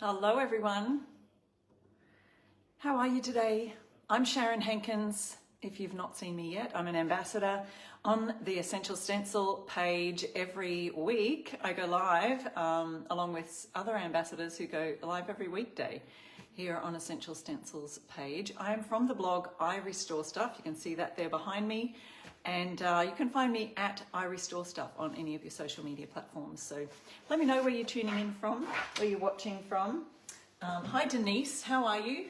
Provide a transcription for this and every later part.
Hello everyone. How are you today? I'm Sharon Hankins. If you've not seen me yet, I'm an ambassador on the Essential Stencil page. Every week I go live along with other ambassadors who go live every weekday here on Essential Stencils page. I am from the blog I Restore Stuff. You can see that there behind me. And you can find me at I Restore Stuff on any of your social media platforms. So let me know where you're tuning in from, where you're watching from. Hi Denise, how are you?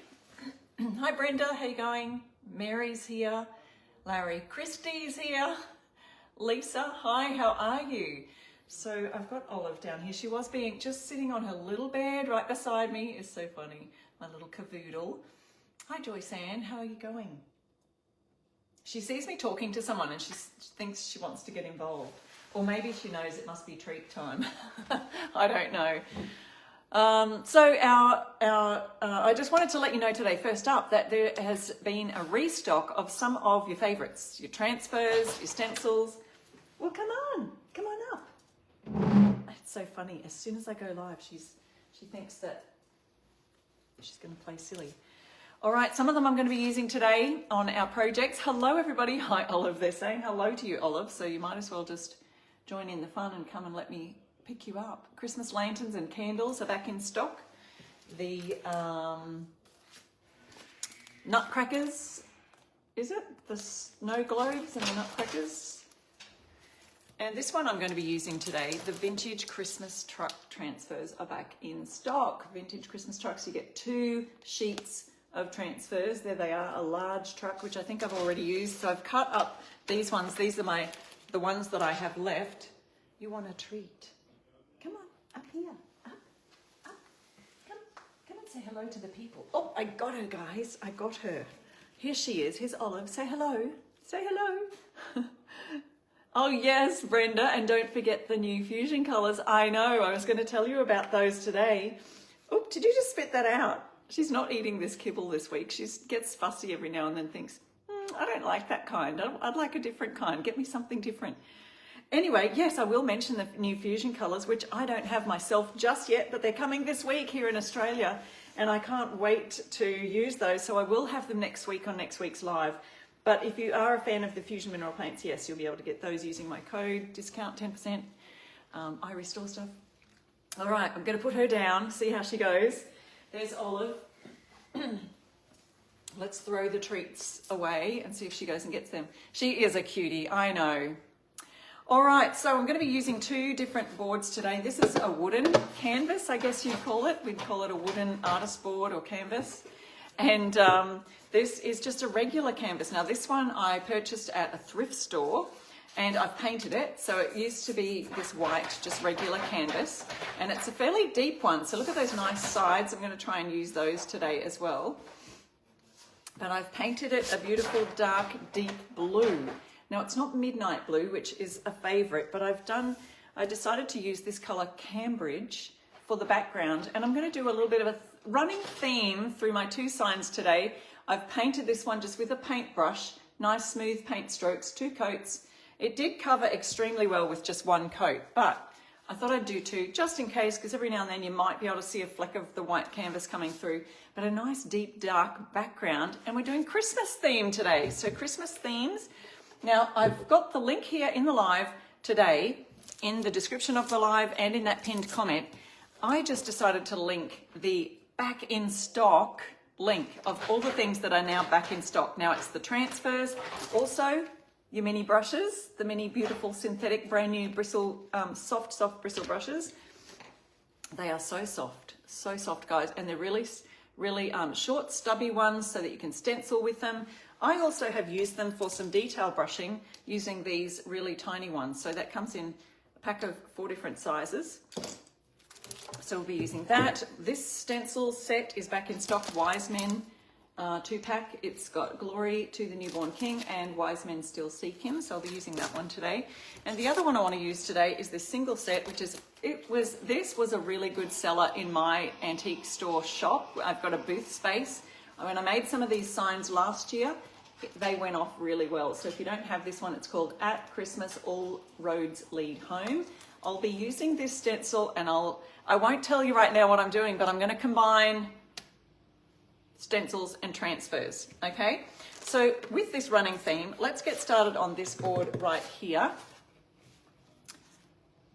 Hi Brenda, how you going? Mary's here. Larry Christie's here. Lisa, hi, how are you? So I've got Olive down here. She was just sitting on her little bed right beside me. It's so funny, my little cavoodle. Hi Joyce Ann, how are you going? She sees me talking to someone and she thinks she wants to get involved. Or maybe she knows it must be treat time. I don't know. I just wanted to let you know today, first up, that there has been a restock of some of your favorites, your transfers, your stencils. Well, come on up. It's so funny. As soon as I go live, she thinks that she's going to play silly. All right, some of them I'm going to be using today on our projects. Hello, everybody. Hi, Olive. They're saying hello to you, Olive, so you might as well just join in the fun and come and let me pick you up. Christmas lanterns and candles are back in stock. The nutcrackers, is it? The snow globes and the nutcrackers. And this one I'm going to be using today, the vintage Christmas truck transfers are back in stock. Vintage Christmas trucks, you get 2 sheets of transfers. There they are, a large truck, which I think I've already used. So I've cut up these ones. These are the ones that I have left. You want a treat? Come on, up here, up. Come and say hello to the people. Oh, I got her, guys. I got her. Here she is. Here's Olive. Say hello. Say hello. Oh yes, Brenda. And don't forget the new fusion colors. I know, I was going to tell you about those today. Oh, did you just spit that out? She's not eating this kibble this week. She gets fussy every now and then, thinks, I don't like that kind. I'd like a different kind. Get me something different. Anyway, yes, I will mention the new fusion colours, which I don't have myself just yet, but they're coming this week here in Australia, and I can't wait to use those. So I will have them next week on next week's live. But if you are a fan of the fusion mineral paints, yes, you'll be able to get those using my code, discount 10%. I Restore Stuff. All right, I'm going to put her down, see how she goes. There's Olive. Let's throw the treats away and see if she goes and gets them. She is a cutie, I know. All right, so I'm going to be using 2 different boards today. This is a wooden canvas, I guess you'd call it. We'd call it a wooden artist board or canvas. And this is just a regular canvas. Now, this one I purchased at a thrift store. And I've painted it, so it used to be this white, just regular canvas, and it's a fairly deep one, so look at those nice sides. I'm going to try and use those today as well. But I've painted it a beautiful dark, deep blue. Now, it's not midnight blue, which is a favourite, but I decided to use this colour Cambridge for the background, and I'm going to do a little bit of a running theme through my 2 signs today. I've painted this one just with a paintbrush, nice smooth paint strokes, 2 coats. It did cover extremely well with just 1 coat, but I thought I'd do 2 just in case, because every now and then you might be able to see a fleck of the white canvas coming through, but a nice deep dark background. And we're doing Christmas theme today, so Christmas themes. Now I've got the link here in the live today, in the description of the live and in that pinned comment. I just decided to link the back in stock link of all the things that are now back in stock. Now it's the transfers, also your mini brushes, the mini beautiful synthetic brand new bristle, soft bristle brushes. They are so soft guys, and they're really short stubby ones so that you can stencil with them. I also have used them for some detail brushing using these really tiny ones. So that comes in a pack of 4 different sizes. So we'll be using that. This stencil set is back in stock, Wise Men 2-pack. It's got Glory to the Newborn King and Wise Men Still Seek Him, so I'll be using that one today. And the other one I want to use today is this single set, which is this was a really good seller in my antique store shop. I've got a booth space. I mean, I made some of these signs last year, they went off really well. So if you don't have this one, it's called At Christmas All Roads Lead Home. I'll be using this stencil, and I won't tell you right now what I'm doing, but I'm going to combine stencils and transfers, okay? So with this running theme, let's get started on this board right here.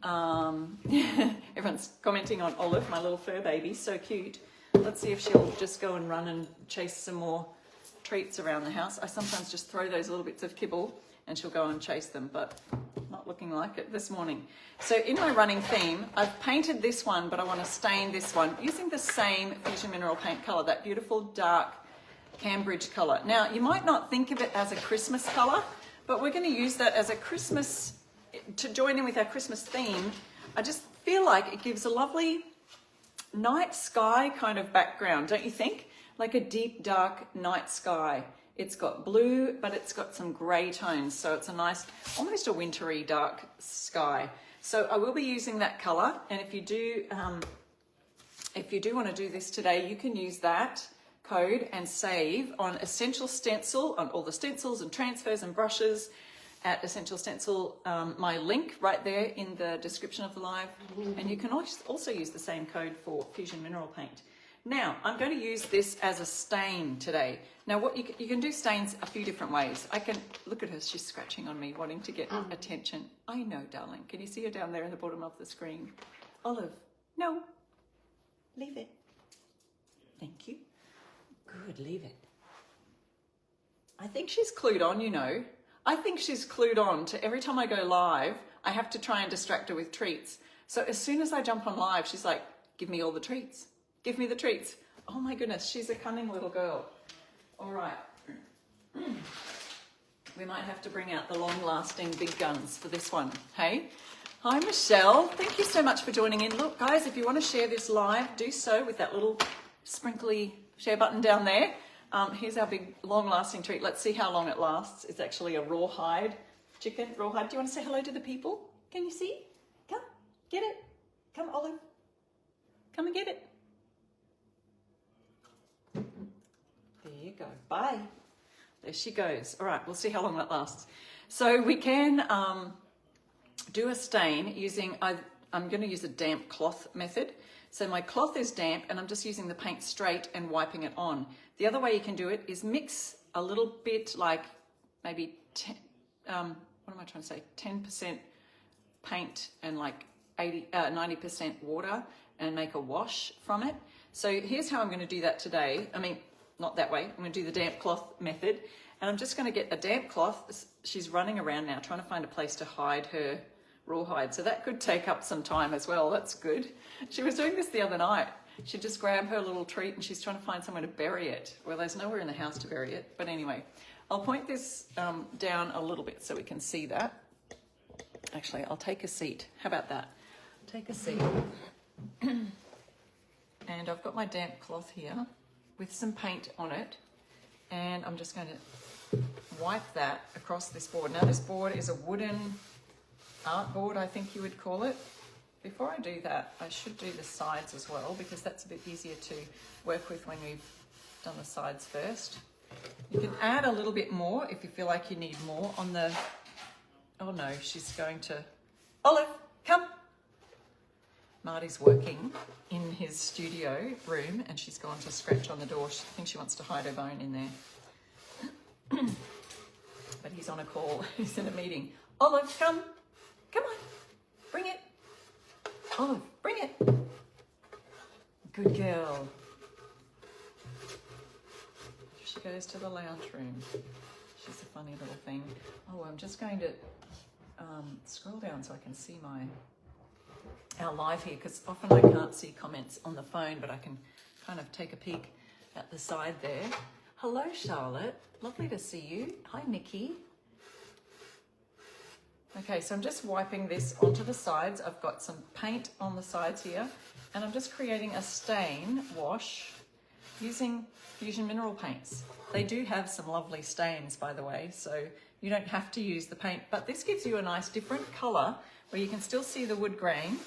Everyone's commenting on Olive, my little fur baby, so cute. Let's see if she'll just go and run and chase some more treats around the house. I sometimes just throw those little bits of kibble and she'll go and chase them, but not looking like it this morning. So in my running theme, I've painted this one, but I want to stain this one using the same Fusion Mineral Paint color, that beautiful dark Cambridge color. Now, you might not think of it as a Christmas color, but we're going to use that as a Christmas, to join in with our Christmas theme. I just feel like it gives a lovely night sky kind of background, don't you think? Like a deep, dark night sky. It's got blue, but it's got some grey tones, so it's a nice, almost a wintry dark sky. So I will be using that colour, and if you do want to do this today, you can use that code and save on Essential Stencil, on all the stencils and transfers and brushes at Essential Stencil, my link right there in the description of the live, and you can also use the same code for Fusion Mineral Paint. Now, I'm going to use this as a stain today. Now, what you can do stains a few different ways. I can, look at her, she's scratching on me, wanting to get attention. I know, darling. Can you see her down there in the bottom of the screen? Olive, no, leave it. Thank you. Good, leave it. I think she's clued on, you know. I think she's clued on to every time I go live, I have to try and distract her with treats. So as soon as I jump on live, she's like, give me all the treats. Give me the treats. Oh my goodness, she's a cunning little girl. All right. We might have to bring out the long-lasting big guns for this one. Hey? Hi, Michelle. Thank you so much for joining in. Look, guys, if you want to share this live, do so with that little sprinkly share button down there. Here's our big long-lasting treat. Let's see how long it lasts. It's actually a rawhide chicken. Rawhide. Do you want to say hello to the people? Can you see? Come, get it. Come, Olive. Come and get it. There you go. Bye. There she goes. All right, we'll see how long that lasts. So we can do a stain using, I'm going to use a damp cloth method. So my cloth is damp and I'm just using the paint straight and wiping it on. The other way you can do it is mix a little bit, like maybe 10% paint and like 90% water, and make a wash from it. So here's how I'm going to do that today. I mean, not that way. I'm going to do the damp cloth method, and I'm just going to get a damp cloth. She's running around now trying to find a place to hide her rawhide, so that could take up some time as well. That's good. She was doing this the other night. She'd just grab her little treat and she's trying to find somewhere to bury it. Well, there's nowhere in the house to bury it, but anyway, I'll point this down a little bit so we can see that. Actually, I'll take a seat. How about that? Take a seat. And I've got my damp cloth here with some paint on it, and I'm just going to wipe that across this board. Now, this board is a wooden art board, I think you would call it. Before I do that, I should do the sides as well, because that's a bit easier to work with when we've done the sides first. You can add a little bit more if you feel like you need more on the... Oh no, she's going to... Olive, come! Marty's working in his studio room and she's gone to scratch on the door. I think she wants to hide her bone in there. But he's on a call. He's in a meeting. Olive, come. Come on. Bring it. Olive, bring it. Good girl. She goes to the lounge room. She's a funny little thing. Oh, I'm just going to scroll down so I can see our live here, because often I can't see comments on the phone, but I can kind of take a peek at the side there. Hello, Charlotte. Lovely to see you. Hi, Nikki. Okay, so I'm just wiping this onto the sides. I've got some paint on the sides here, and I'm just creating a stain wash using Fusion Mineral Paints. They do have some lovely stains, by the way, so you don't have to use the paint, but this gives you a nice different color where you can still see the wood grain.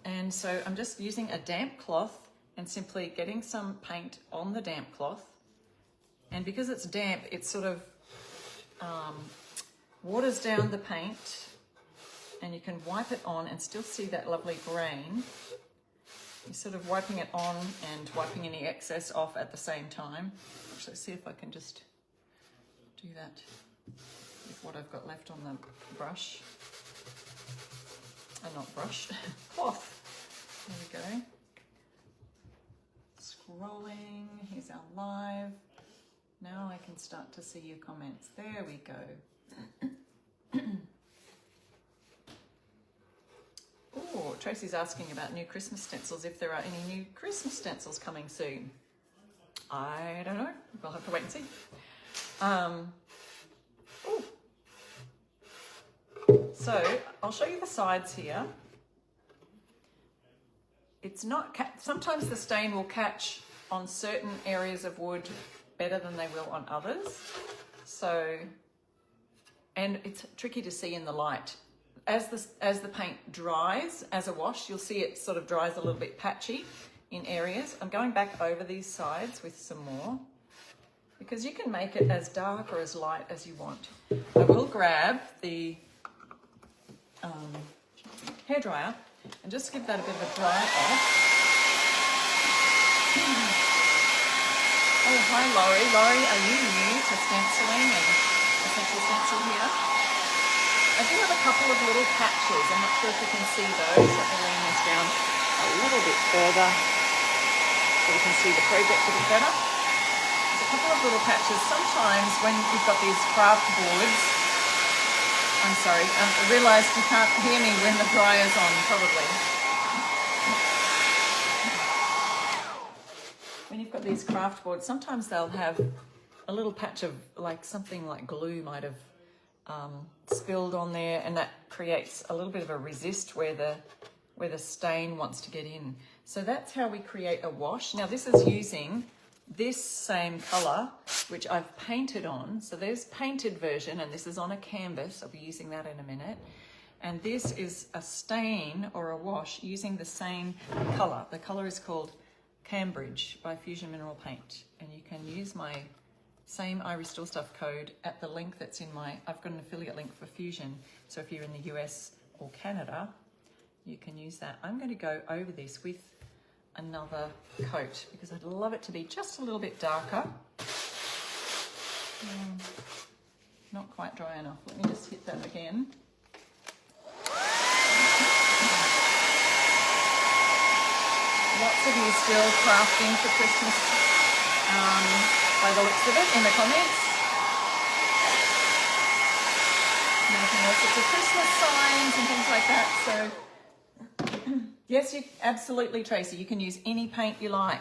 And so I'm just using a damp cloth and simply getting some paint on the damp cloth And because it's damp, it sort of waters down the paint, and you can wipe it on and still see that lovely grain. You're sort of wiping it on and wiping any excess off at the same time. Actually, let's see if I can just do that with what I've got left on the brush. Not brush, cloth. There we go. Scrolling, here's our live. Now I can start to see your comments. There we go. Oh, Tracy's asking about new Christmas stencils, if there are any new Christmas stencils coming soon. I don't know. We'll have to wait and see. So I'll show you the sides here. It's not, sometimes the stain will catch on certain areas of wood better than they will on others. So, and it's tricky to see in the light. As the paint dries as a wash, you'll see it sort of dries a little bit patchy in areas. I'm going back over these sides with some more, because you can make it as dark or as light as you want. I will grab the hairdryer and just give that a bit of a dry off. Oh, hi Laurie. Laurie, are you new to stenciling and Essential Stencil here? I do have a couple of little patches. I'm not sure if you can see those. Let me lean this down a little bit further so you can see the project a bit better. There's a couple of little patches. Sometimes when you've got these craft boards, I'm sorry, I realised you can't hear me when the dryer's on, probably. When you've got these craft boards, sometimes they'll have a little patch of like something like glue might have spilled on there, and that creates a little bit of a resist where the stain wants to get in. So that's how we create a wash. Now this is using this same color, which I've painted on. So there's painted version, and this is on a canvas. I'll be using that in a minute. And this is a stain or a wash using the same color. The color is called Cambridge by Fusion Mineral Paint. And you can use my same I Restore Stuff code at the link that's in my, I've got an affiliate link for Fusion. So if you're in the US or Canada, you can use that. I'm going to go over this with another coat because I'd love it to be just a little bit darker. Not quite dry enough. Let me just hit that again. Lots of you still crafting for Christmas by the looks of it in the comments. Making all sorts of Christmas signs and things like that. So yes, absolutely, Tracy. You can use any paint you like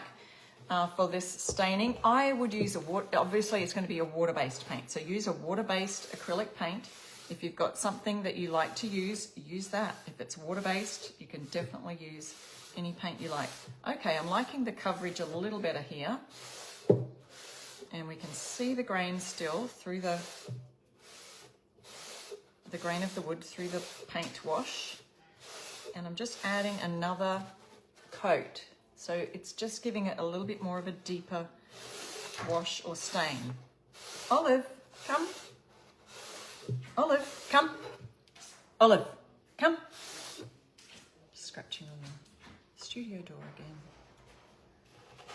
for this staining. I would use obviously it's going to be a water-based paint. So use a water-based acrylic paint. If you've got something that you like to use that. If it's water-based, you can definitely use any paint you like. Okay, I'm liking the coverage a little better here. And we can see the grain still through the grain of the wood through the paint wash. And I'm just adding another coat. So it's just giving it a little bit more of a deeper wash or stain. Olive, come. Olive, come. Olive, come. Scratching on the studio door again.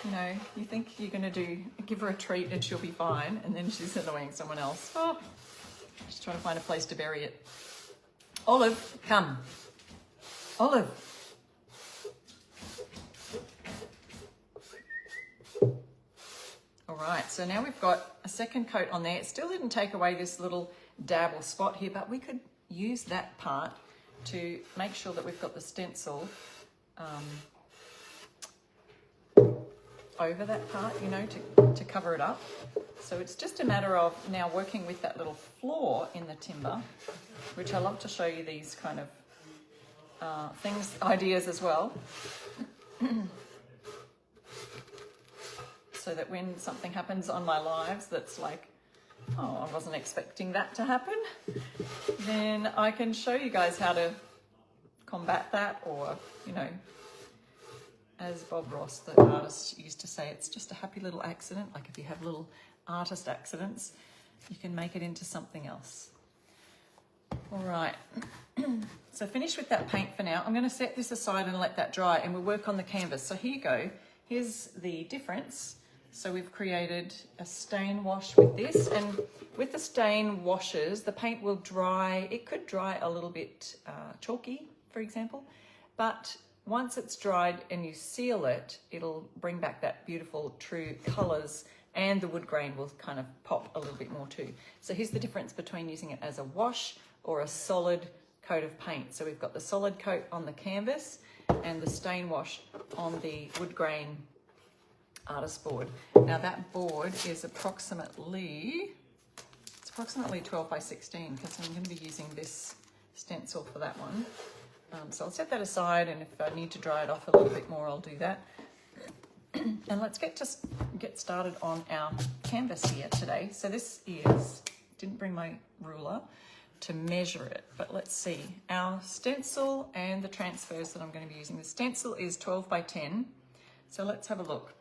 You know, you think you're going to give her a treat and she'll be fine, and then she's annoying someone else. Oh, just trying to find a place to bury it. Olive, come. Olive. All right, so now we've got a second coat on there. It still didn't take away this little dab or spot here, but we could use that part to make sure that we've got the stencil over that part, you know, to cover it up. So it's just a matter of now working with that little flaw in the timber, which I love to show you these kind of ideas as well. So that when something happens on my lives that's like, oh, I wasn't expecting that to happen, then I can show you guys how to combat that, or, you know, as Bob Ross, the artist, used to say, it's just a happy little accident. Like if you have little artist accidents, you can make it into something else. All right, so finish with that paint for now. I'm going to set this aside and let that dry, and we'll work on the canvas. So here you go. Here's the difference. So we've created a stain wash with this, and with the stain washes, the paint will dry. It could dry a little bit chalky, for example, but once it's dried and you seal it, it'll bring back that beautiful true colors, and the wood grain will kind of pop a little bit more too. So here's the difference between using it as a wash or a solid coat of paint. So we've got the solid coat on the canvas and the stain wash on the wood grain artist board. Now that board is approximately 12 by 16, because I'm going to be using this stencil for that one. So I'll set that aside, and if I need to dry it off a little bit more, I'll do that. And let's get started on our canvas here today. So this is, didn't bring my ruler to measure it, but let's see. Our stencil and the transfers that I'm going to be using. The stencil is 12 by 10. So let's have a look.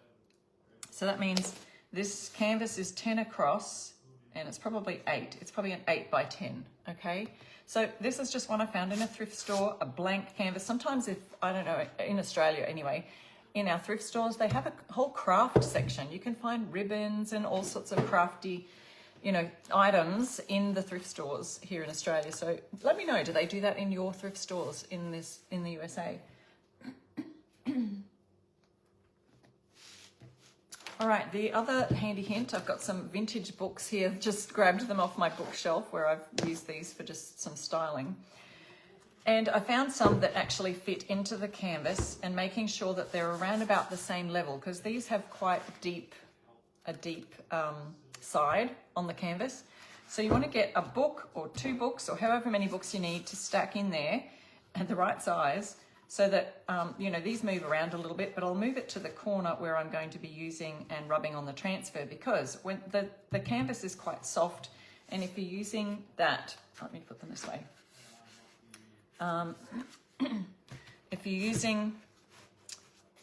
So that means this canvas is 10 across, and it's probably 8. It's probably an 8 by 10, okay? So this is just one I found in a thrift store, a blank canvas. Sometimes if, I don't know, in Australia anyway, in our thrift stores, they have a whole craft section. You can find ribbons and all sorts of crafty, you know, items in the thrift stores here in Australia. So let me know, do they do that in your thrift stores in the USA? All right, the other handy hint, I've got some vintage books here, just grabbed them off my bookshelf where I've used these for just some styling. And I found some that actually fit into the canvas, and making sure that they're around about the same level, because these have quite a deep side on the canvas. So you want to get a book or 2 books or however many books you need to stack in there at the right size, so that, you know, these move around a little bit, but I'll move it to the corner where I'm going to be using and rubbing on the transfer, because when the canvas is quite soft, and if you're using that, let me put them this way. If you're using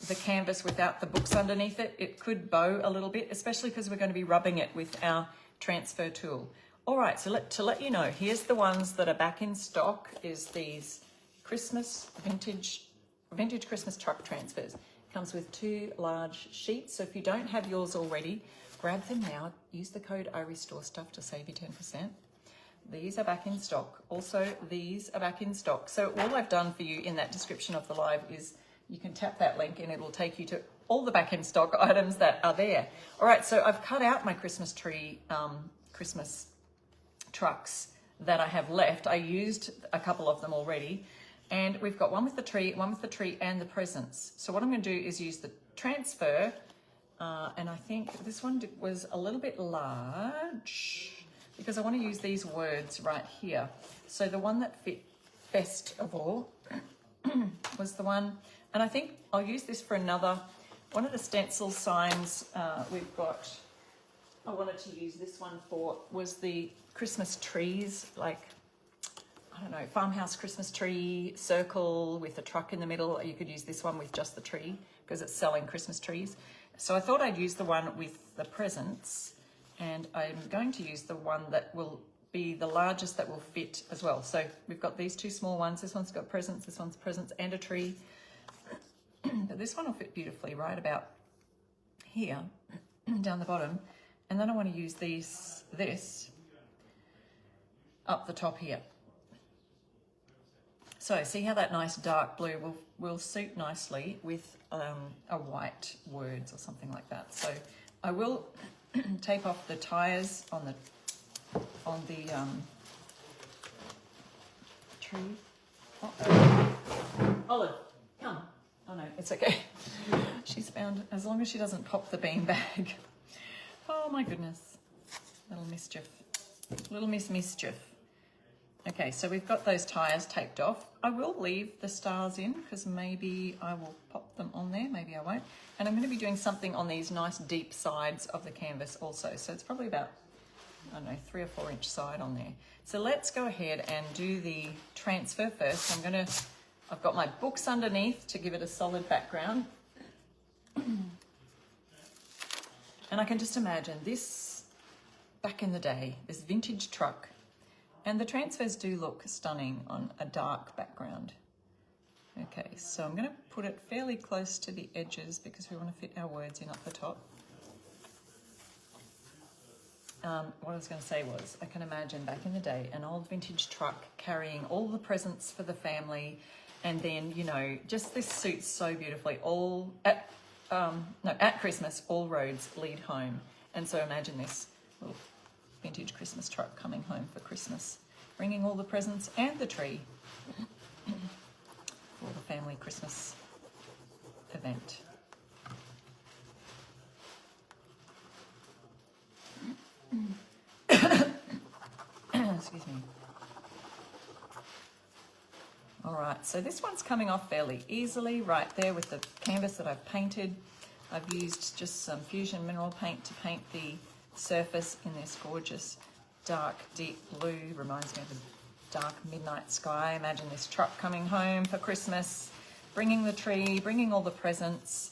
the canvas without the books underneath it, it could bow a little bit, especially because we're going to be rubbing it with our transfer tool. All right, so to let you know, here's the ones that are back in stock, is these Christmas vintage Christmas truck transfers. Comes with 2 large sheets, so if you don't have yours already, grab them now. Use the code IRESTORESTUFF to save you 10%. These are back in stock. Also, these are back in stock. So all I've done for you in that description of the live is you can tap that link and it'll take you to all the back in stock items that are there. All right, so I've cut out my Christmas tree, Christmas trucks that I have left. I used a couple of them already. And we've got one with the tree and the presents. So what I'm going to do is use the transfer, and I think this one was a little bit large because I want to use these words right here. So the one that fit best of all was the one, and I think I'll use this for another, one of the stencil signs we've got, I wanted to use this one for, was the Christmas trees, like, I don't know, farmhouse Christmas tree circle with a truck in the middle. You could use this one with just the tree because it's selling Christmas trees. So I thought I'd use the one with the presents, and I'm going to use the one that will be the largest that will fit as well. So we've got these 2 small ones. This one's got presents, this one's presents and a tree. But this one will fit beautifully right about here down the bottom. And then I want to use this up the top here. So see how that nice dark blue will suit nicely with a white words or something like that. So I will tape off the tires on the tree. Olive, come. Oh no, it's okay. She's found, as long as she doesn't pop the bean bag. Oh my goodness, little mischief, little Miss Mischief. Okay, so we've got those tires taped off. I will leave the stars in because maybe I will pop them on there, maybe I won't. And I'm going to be doing something on these nice deep sides of the canvas also. So it's probably about, I don't know, 3 or 4 inch side on there. So let's go ahead and do the transfer first. I've got my books underneath to give it a solid background. And I can just imagine this back in the day, this vintage truck. And the transfers do look stunning on a dark background. Okay, so I'm going to put it fairly close to the edges because we want to fit our words in up the top. What I was going to say was, I can imagine back in the day, an old vintage truck carrying all the presents for the family, and then, you know, just this suits so beautifully. At Christmas, all roads lead home. And so imagine this little vintage Christmas truck coming home for Christmas, bringing all the presents and the tree for the family Christmas event. Excuse me. All right, so this one's coming off fairly easily right there with the canvas that I've painted. I've used just some Fusion mineral paint to paint the surface in this gorgeous dark deep blue. Reminds me of the dark midnight sky. Imagine this truck coming home for Christmas, bringing the tree, bringing all the presents,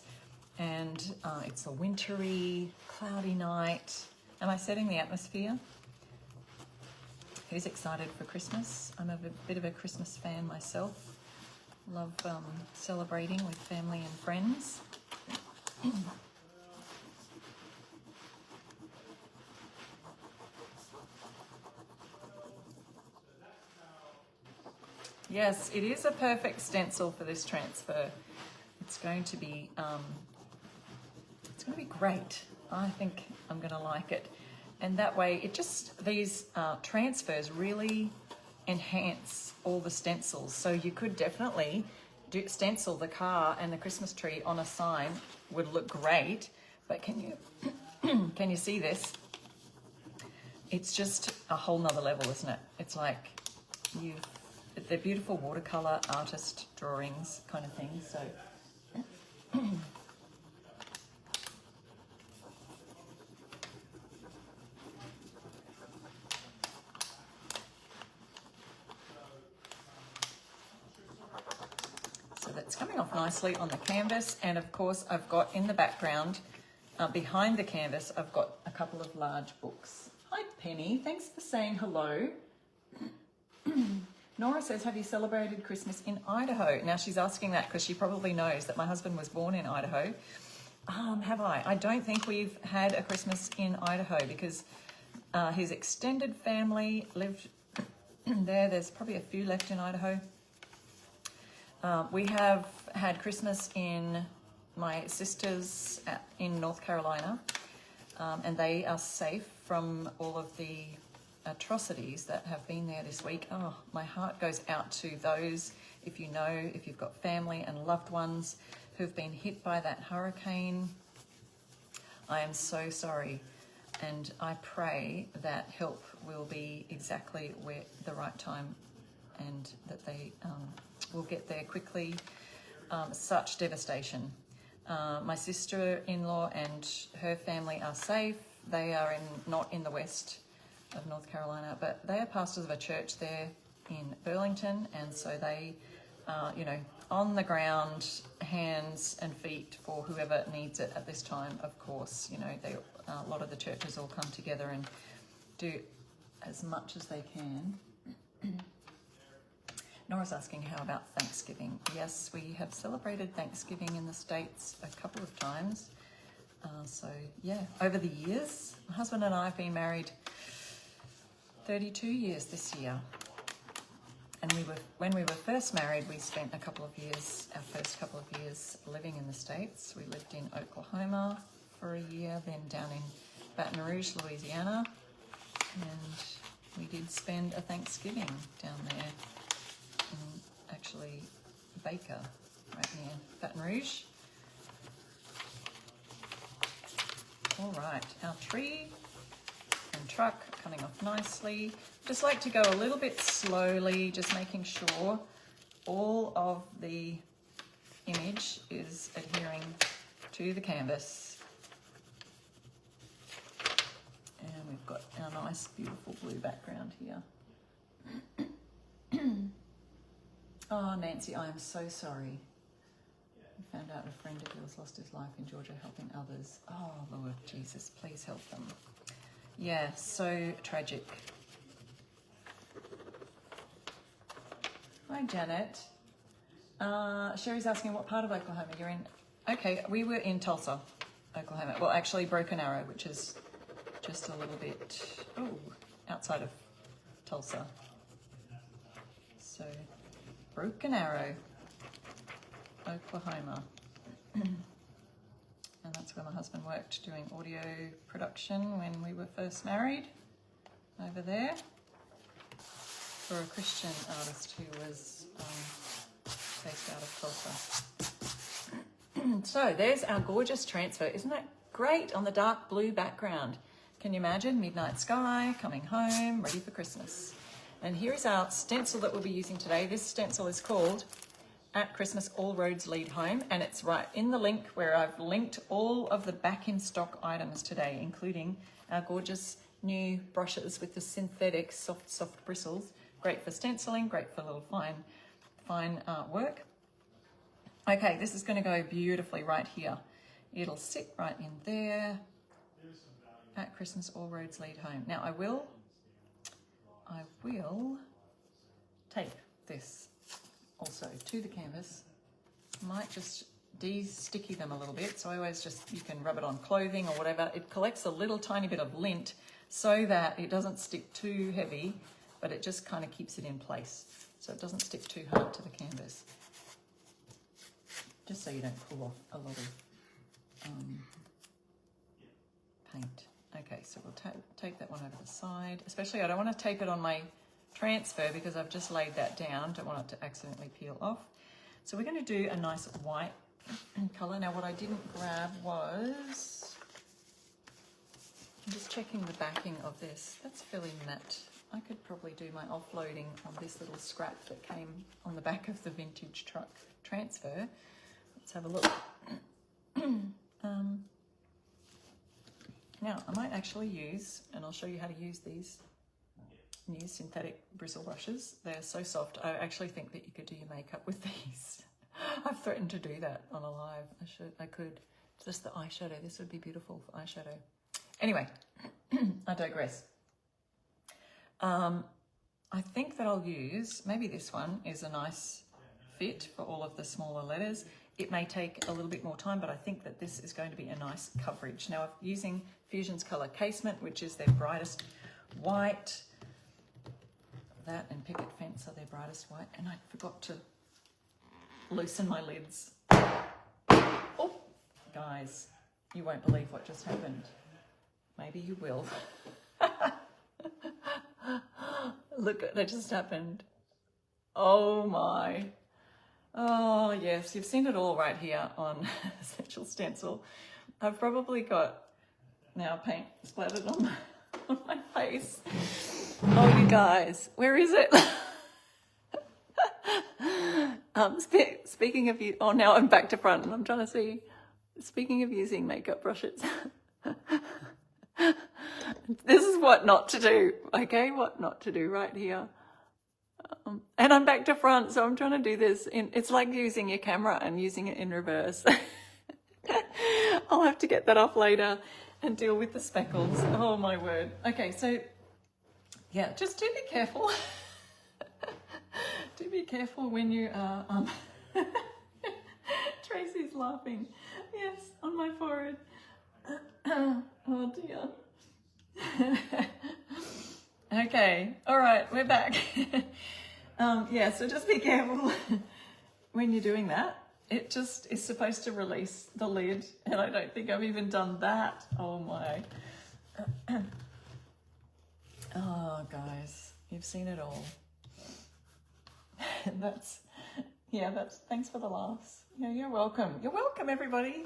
and it's a wintry, cloudy night. Am I setting the atmosphere? Who's excited for Christmas? I'm a bit of a Christmas fan myself. Love celebrating with family and friends. Yes, it is a perfect stencil for this transfer. It's going to be great. I think I'm going to like it. And that way, it just, these transfers really enhance all the stencils. So you could definitely stencil the car and the Christmas tree on a sign, would look great. But can you, can you see this? It's just a whole nother level, isn't it? It's like they're beautiful watercolor artist drawings kind of thing. So. That's coming off nicely on the canvas, and of course I've got in the background, behind the canvas, I've got a couple of large books. Hi Penny, thanks for saying hello. Nora says, have you celebrated Christmas in Idaho? Now she's asking that because she probably knows that my husband was born in Idaho. Have I? I don't think we've had a Christmas in Idaho because his extended family lived there. There's probably a few left in Idaho. We have had Christmas in my sister's in North Carolina, and they are safe from all of the atrocities that have been there this week. Oh, my heart goes out to those, if you've got family and loved ones who've been hit by that hurricane. I am so sorry, and I pray that help will be exactly where the right time, and that they will get there quickly. Such devastation. My sister-in-law and her family are safe. They are not in the west of North Carolina, but they are pastors of a church there in Burlington, and so they on the ground, hands and feet for whoever needs it at this time. Of course, a lot of the churches all come together and do as much as they can. Nora's asking, how about Thanksgiving? Yes, we have celebrated Thanksgiving in the States a couple of times. So yeah, over the years, my husband and I have been married 32 years this year. And when we were first married, we spent our first couple of years living in the States. We lived in Oklahoma for a year, then down in Baton Rouge, Louisiana. And we did spend a Thanksgiving down there in actually Baker, right near Baton Rouge. All right, our tree and truck coming off nicely. Just like to go a little bit slowly, just making sure all of the image is adhering to the canvas. And we've got our nice, beautiful blue background here. Oh, Nancy, I am so sorry. I found out a friend of yours lost his life in Georgia helping others. Oh, Lord Jesus, please help them. Yeah, so tragic. Hi, Janet. Sherry's asking what part of Oklahoma you're in. Okay, we were in Tulsa, Oklahoma. Well, actually Broken Arrow, which is just a little bit outside of Tulsa. So, Broken Arrow, Oklahoma. And that's where my husband worked doing audio production when we were first married, over there, for a Christian artist who was based out of Tulsa. So there's our gorgeous transfer. Isn't that great on the dark blue background? Can you imagine? Midnight sky, coming home, ready for Christmas. And here is our stencil that we'll be using today. This stencil is called At Christmas All Roads Lead Home, and it's right in the link where I've linked all of the back in stock items today, including our gorgeous new brushes with the synthetic soft bristles. Great for stenciling, great for little fine work. Okay, this is going to go beautifully right here. It'll sit right in there. At Christmas All Roads Lead Home. Now I will tape this also to the canvas. Might just de-sticky them a little bit, so I always you can rub it on clothing or whatever. It collects a little tiny bit of lint so that it doesn't stick too heavy, but it just kind of keeps it in place so it doesn't stick too hard to the canvas, just so you don't pull off a lot of paint. Okay, so we'll take that one over the side. Especially I don't want to tape it on my transfer because I've just laid that down. Don't want it to accidentally peel off. So we're going to do a nice white colour. Now what I didn't grab was, I'm just checking the backing of this. That's fairly matte. I could probably do my offloading on this little scrap that came on the back of the vintage truck transfer. Let's have a look. Now I might actually use, and I'll show you how to use these new synthetic bristle brushes. They're so soft. I actually think that you could do your makeup with these. I've threatened to do that on a live. I could. Just the eyeshadow. This would be beautiful for eyeshadow. Anyway, I digress. I think that I'll use, maybe this one is a nice fit for all of the smaller letters. It may take a little bit more time, but I think that this is going to be a nice coverage. Now I'm using Fusion's Colour Casement, which is their brightest white. That and Picket Fence are their brightest white. And I forgot to loosen my lids. Oh, guys, you won't believe what just happened. Maybe you will. Look, that just happened. Oh my. Oh yes, you've seen it all right here on Essential Stencil. I've probably got now paint splattered on my face. Oh, you guys, where is it? Speaking of you, oh, now I'm back to front and I'm trying to see. Speaking of using makeup brushes, this is what not to do, okay? What not to do right here. And I'm back to front, so I'm trying to do this. It's like using your camera and using it in reverse. I'll have to get that off later and deal with the speckles. Oh my word. Okay, so yeah, just do be careful. Do be careful when you are, Tracy's laughing. Yes, on my forehead. Oh dear. Okay, all right, we're back. Yeah, so just be careful when you're doing that. It just is supposed to release the lid, and I don't think I've even done that. Oh my. Oh, guys, you've seen it all. Thanks for the laughs. Yeah, you're welcome. You're welcome, everybody.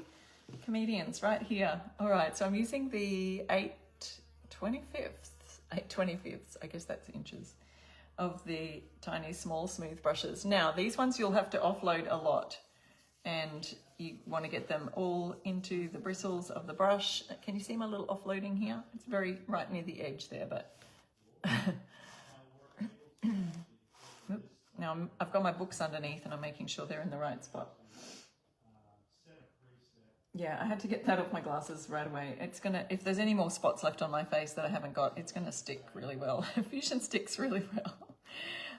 Comedians right here. All right, so I'm using the 8/25ths, I guess that's inches, of the tiny, small, smooth brushes. Now, these ones you'll have to offload a lot, and you want to get them all into the bristles of the brush. Can you see my little offloading here? It's very right near the edge there, but now I've got my books underneath and I'm making sure they're in the right spot. Yeah, I had to get that off my glasses right away. It's gonna, if there's any more spots left on my face that I haven't got, it's gonna stick really well. Fusion sticks really well.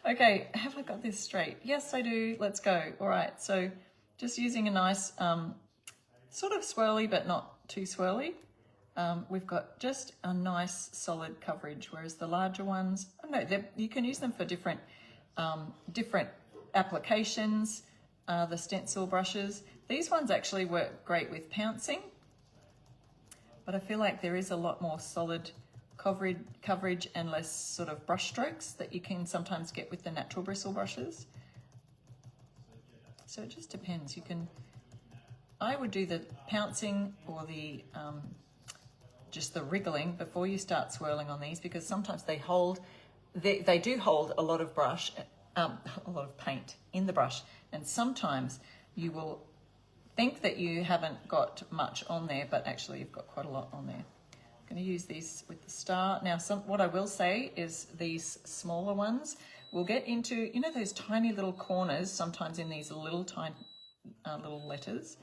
Okay, have I got this straight? Yes, I do. Let's go. All right, so just using a nice sort of swirly, but not too swirly. We've got just a nice solid coverage, whereas the larger ones, oh no, you can use them for different applications. The stencil brushes. These ones actually work great with pouncing, but I feel like there is a lot more solid coverage and less sort of brush strokes that you can sometimes get with the natural bristle brushes. So it just depends. I would do the pouncing or the just the wriggling before you start swirling on these, because sometimes they do hold a lot of brush, a lot of paint in the brush, and sometimes you will think that you haven't got much on there, but actually you've got quite a lot on there. I'm going to use these with the star. Now, what I will say is these smaller ones will get into, you know, those tiny little corners, sometimes in these little tiny little letters.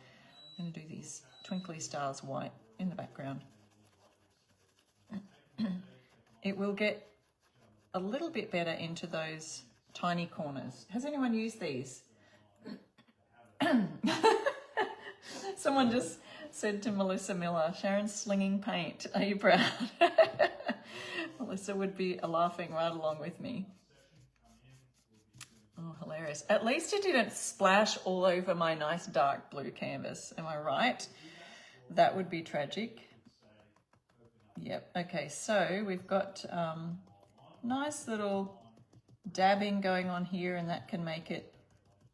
I'm going to do these twinkly stars white in the background. It will get a little bit better into those tiny corners. Has anyone used these? Someone just said to Melissa Miller, Sharon's slinging paint. Are you proud? Melissa would be laughing right along with me. Oh, hilarious. At least it didn't splash all over my nice dark blue canvas. Am I right? That would be tragic. Yep. Okay, so we've got nice little dabbing going on here, and that can make it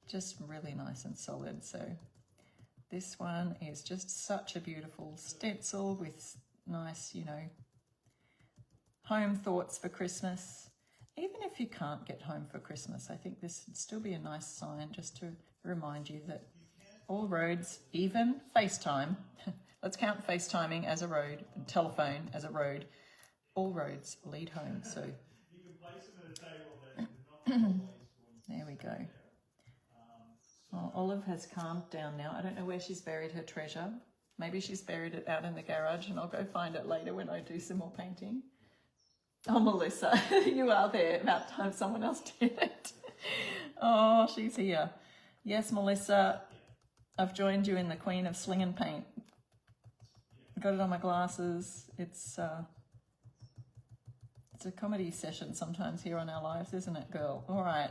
just really nice and solid. So this one is just such a beautiful stencil with nice, you know, home thoughts for Christmas. Even if you can't get home for Christmas, I think this would still be a nice sign just to remind you that all roads, even FaceTime, let's count FaceTiming as a road, and telephone as a road, all roads lead home. So there we go. Oh, Olive has calmed down now. I don't know where she's buried her treasure. Maybe she's buried it out in the garage, and I'll go find it later when I do some more painting. Oh, Melissa, you are there. About time someone else did it. Oh, she's here. Yes, Melissa, I've joined you in the Queen of Slinging Paint. Got it on my glasses. It's a comedy session sometimes here on Our Lives, isn't it, girl? All right.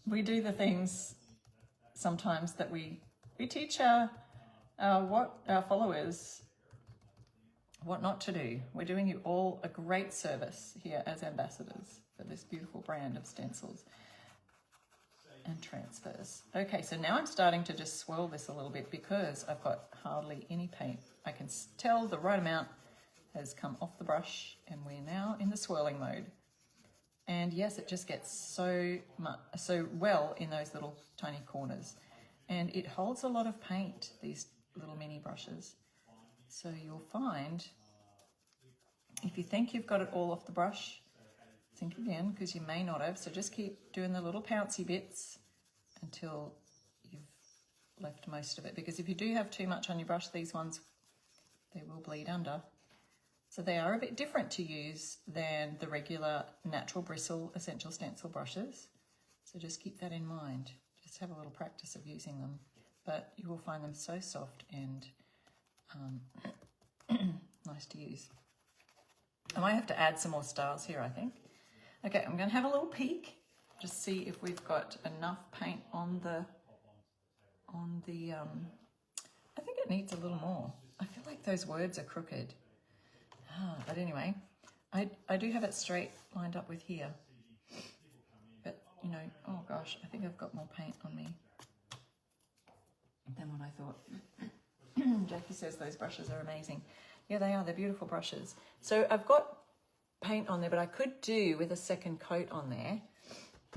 We do the things sometimes that we teach our followers what not to do. We're doing you all a great service here as ambassadors for this beautiful brand of stencils and transfers. Okay, so now I'm starting to just swirl this a little bit because I've got hardly any paint. I can tell the right amount has come off the brush, and we're now in the swirling mode. And yes, it just gets so well in those little tiny corners. And it holds a lot of paint, these little mini brushes. So you'll find, if you think you've got it all off the brush, think again, because you may not have. So just keep doing the little pouncy bits until you've left most of it. Because if you do have too much on your brush, these ones, they will bleed under. So they are a bit different to use than the regular natural bristle essential stencil brushes. So just keep that in mind. Just have a little practice of using them. But you will find them so soft and nice to use. I might have to add some more stars here, I think. Okay, I'm going to have a little peek, just see if we've got enough paint on the I think it needs a little more. I feel like those words are crooked. But anyway, I do have it straight lined up with here. But, you know, oh gosh, I think I've got more paint on me than what I thought. Jackie says those brushes are amazing. Yeah, they are. They're beautiful brushes. So I've got paint on there, but I could do with a second coat on there.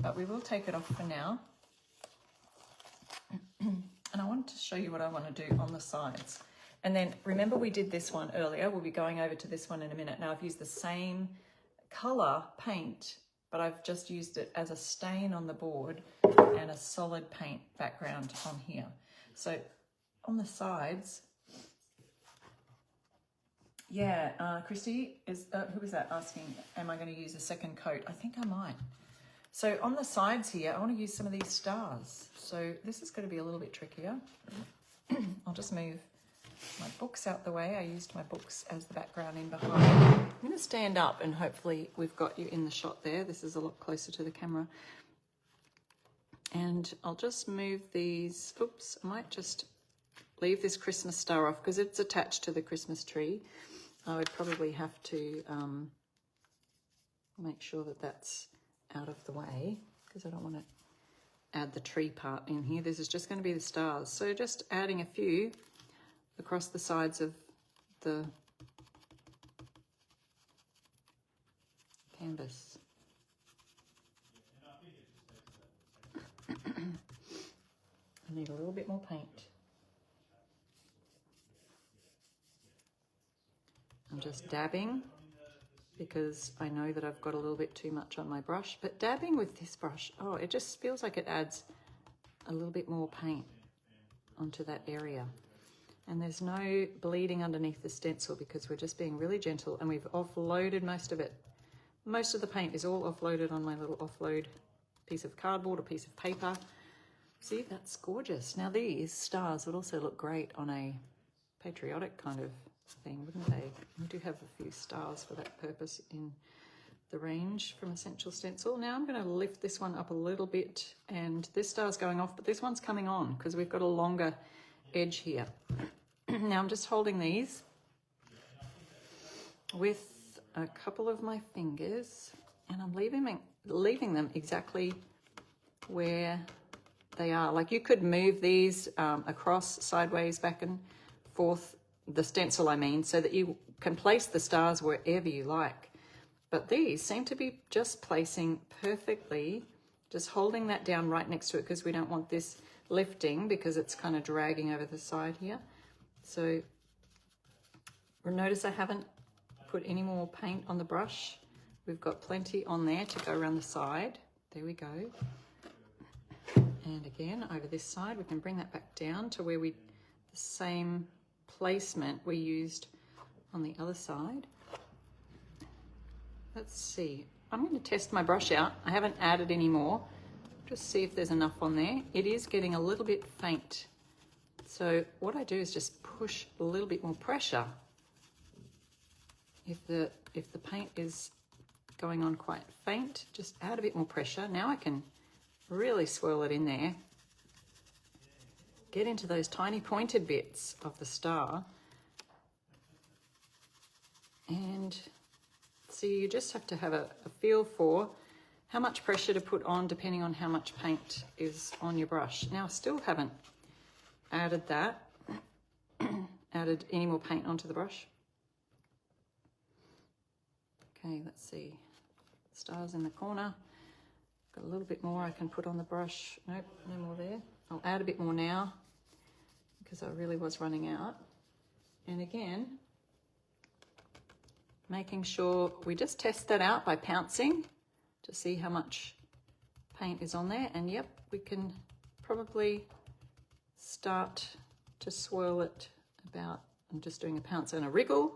But we will take it off for now. And I wanted to show you what I want to do on the sides. And then remember we did this one earlier. We'll be going over to this one in a minute. Now I've used the same color paint, but I've just used it as a stain on the board and a solid paint background on here. So on the sides. Yeah, Christy, who was that asking, am I going to use a second coat? I think I might. So on the sides here, I want to use some of these stars. So this is going to be a little bit trickier. I'll just move my books out the way. I used my books as the background in behind. I'm going to stand up and hopefully we've got you in the shot there. This is a lot closer to the camera. And I'll just move these. Oops, I might just leave this Christmas star off because it's attached to the Christmas tree. I would probably have to make sure that that's out of the way because I don't want to add the tree part in here. This is just going to be the stars. So just adding a few across the sides of the canvas. I need a little bit more paint. I'm just dabbing because I know that I've got a little bit too much on my brush, but dabbing with this brush, oh, it just feels like it adds a little bit more paint onto that area. And there's no bleeding underneath the stencil because we're just being really gentle and we've offloaded most of it. Most of the paint is all offloaded on my little offload piece of cardboard or piece of paper. See, that's gorgeous. Now these stars would also look great on a patriotic kind of thing, wouldn't they? We do have a few stars for that purpose in the range from Essential Stencil. Now I'm going to lift this one up a little bit and this star's going off, but this one's coming on because we've got a longer edge here. Now I'm just holding these with a couple of my fingers and I'm leaving them exactly where they are. Like you could move these across, sideways, back and forth, the stencil I mean, so that you can place the stars wherever you like. But these seem to be just placing perfectly, just holding that down right next to it because we don't want this lifting because it's kind of dragging over the side here. So notice I haven't put any more paint on the brush. We've got plenty on there to go around the side. There we go. And again, over this side, we can bring that back down to where the same placement we used on the other side. Let's see. I'm going to test my brush out. I haven't added any more. Just see if there's enough on there. It is getting a little bit faint. So what I do is just push a little bit more pressure. If the paint is going on quite faint, just add a bit more pressure. Now I can really swirl it in there. Get into those tiny pointed bits of the star. And see, you just have to have a feel for how much pressure to put on depending on how much paint is on your brush. Now I still haven't added any more paint onto the brush. Okay, let's see. Stars in the corner. Got a little bit more I can put on the brush. Nope, no more there. I'll add a bit more now because I really was running out. And again, making sure we just test that out by pouncing to see how much paint is on there. And yep, we can probably start to swirl it about. I'm just doing a pounce and a wriggle.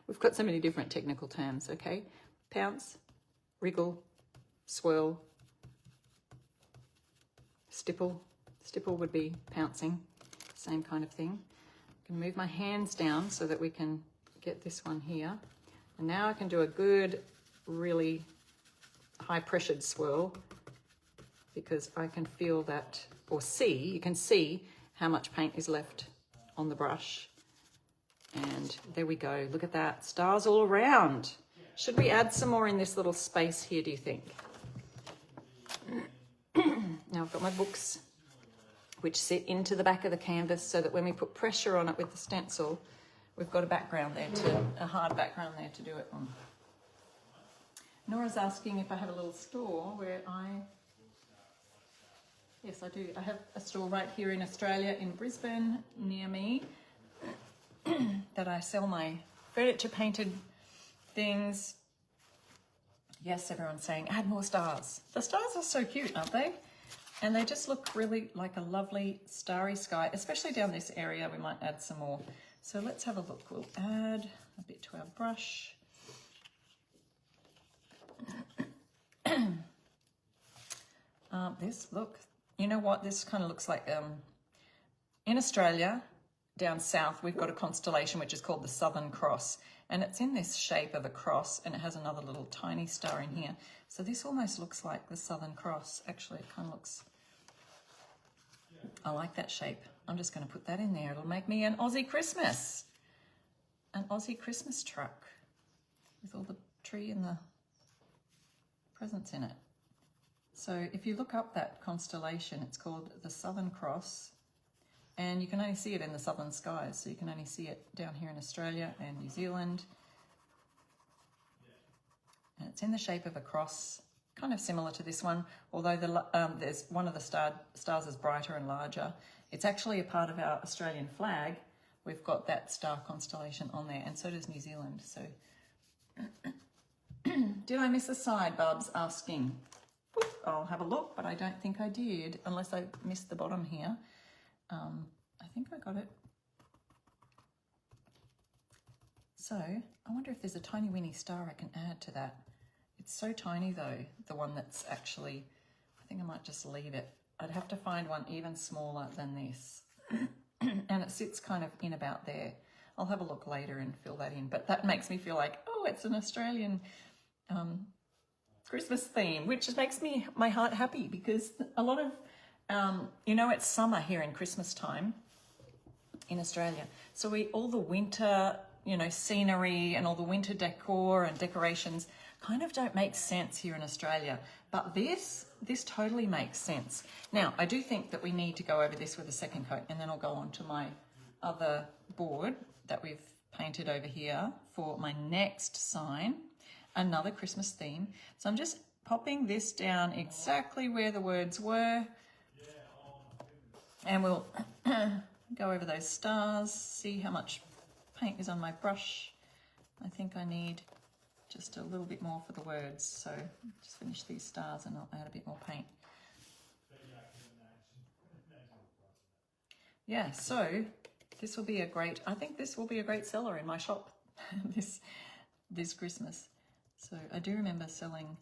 We've got so many different technical terms, okay? Pounce, wriggle, swirl, stipple. Stipple would be pouncing, same kind of thing. I can move my hands down so that we can get this one here. And now I can do a good, really high pressured swirl because I can feel that, or see, you can see how much paint is left on the brush. And there we go, look at that, stars all around. Should we add some more in this little space here, do you think? Now I've got my books, which sit into the back of the canvas so that when we put pressure on it with the stencil, we've got a background there, a hard background there to do it on. Nora's asking if I have a little store where yes I do. I have a store right here in Australia, in Brisbane, near me, that I sell my furniture painted things. Yes, everyone's saying add more stars. The stars are so cute, aren't they? And they just look really like a lovely starry sky, especially down this area. We might add some more. So let's have a look. We'll add a bit to our brush. This, look, you know what? This kind of looks like, in Australia, down south, we've got a constellation which is called the Southern Cross. And it's in this shape of a cross, and it has another little tiny star in here. So this almost looks like the Southern Cross. Actually, it kind of looks, I like that shape. I'm just going to put that in there. It'll make me an Aussie Christmas. An Aussie Christmas truck with all the tree and the presents in it. So if you look up that constellation, it's called the Southern Cross, and you can only see it in the southern skies. So you can only see it down here in Australia and New Zealand. And it's in the shape of a cross, kind of similar to this one, although there's one of the stars is brighter and larger. It's actually a part of our Australian flag. We've got that star constellation on there, and so does New Zealand. So did I miss a side? Bub's asking. I'll have a look, but I don't think I did, unless I missed the bottom here. I think I got it. So I wonder if there's a tiny weeny star I can add to that. It's so tiny though, the one that's actually, I think I might just leave it. I'd have to find one even smaller than this. And it sits kind of in about there. I'll have a look later and fill that in, but that makes me feel like, oh, it's an Australian Christmas theme, which makes my heart happy, because a lot of, it's summer here in Christmas time in Australia. So all the winter, scenery and all the winter decor and decorations kind of don't make sense here in Australia. But this totally makes sense. Now, I do think that we need to go over this with a second coat, and then I'll go on to my other board that we've painted over here for my next sign, another Christmas theme. So I'm just popping this down exactly where the words were, and we'll go over those stars, see how much paint is on my brush. I think I need just a little bit more for the words, so just finish these stars and I'll add a bit more paint. Yeah, so this will be I think this will be a great seller in my shop this Christmas. So I do remember selling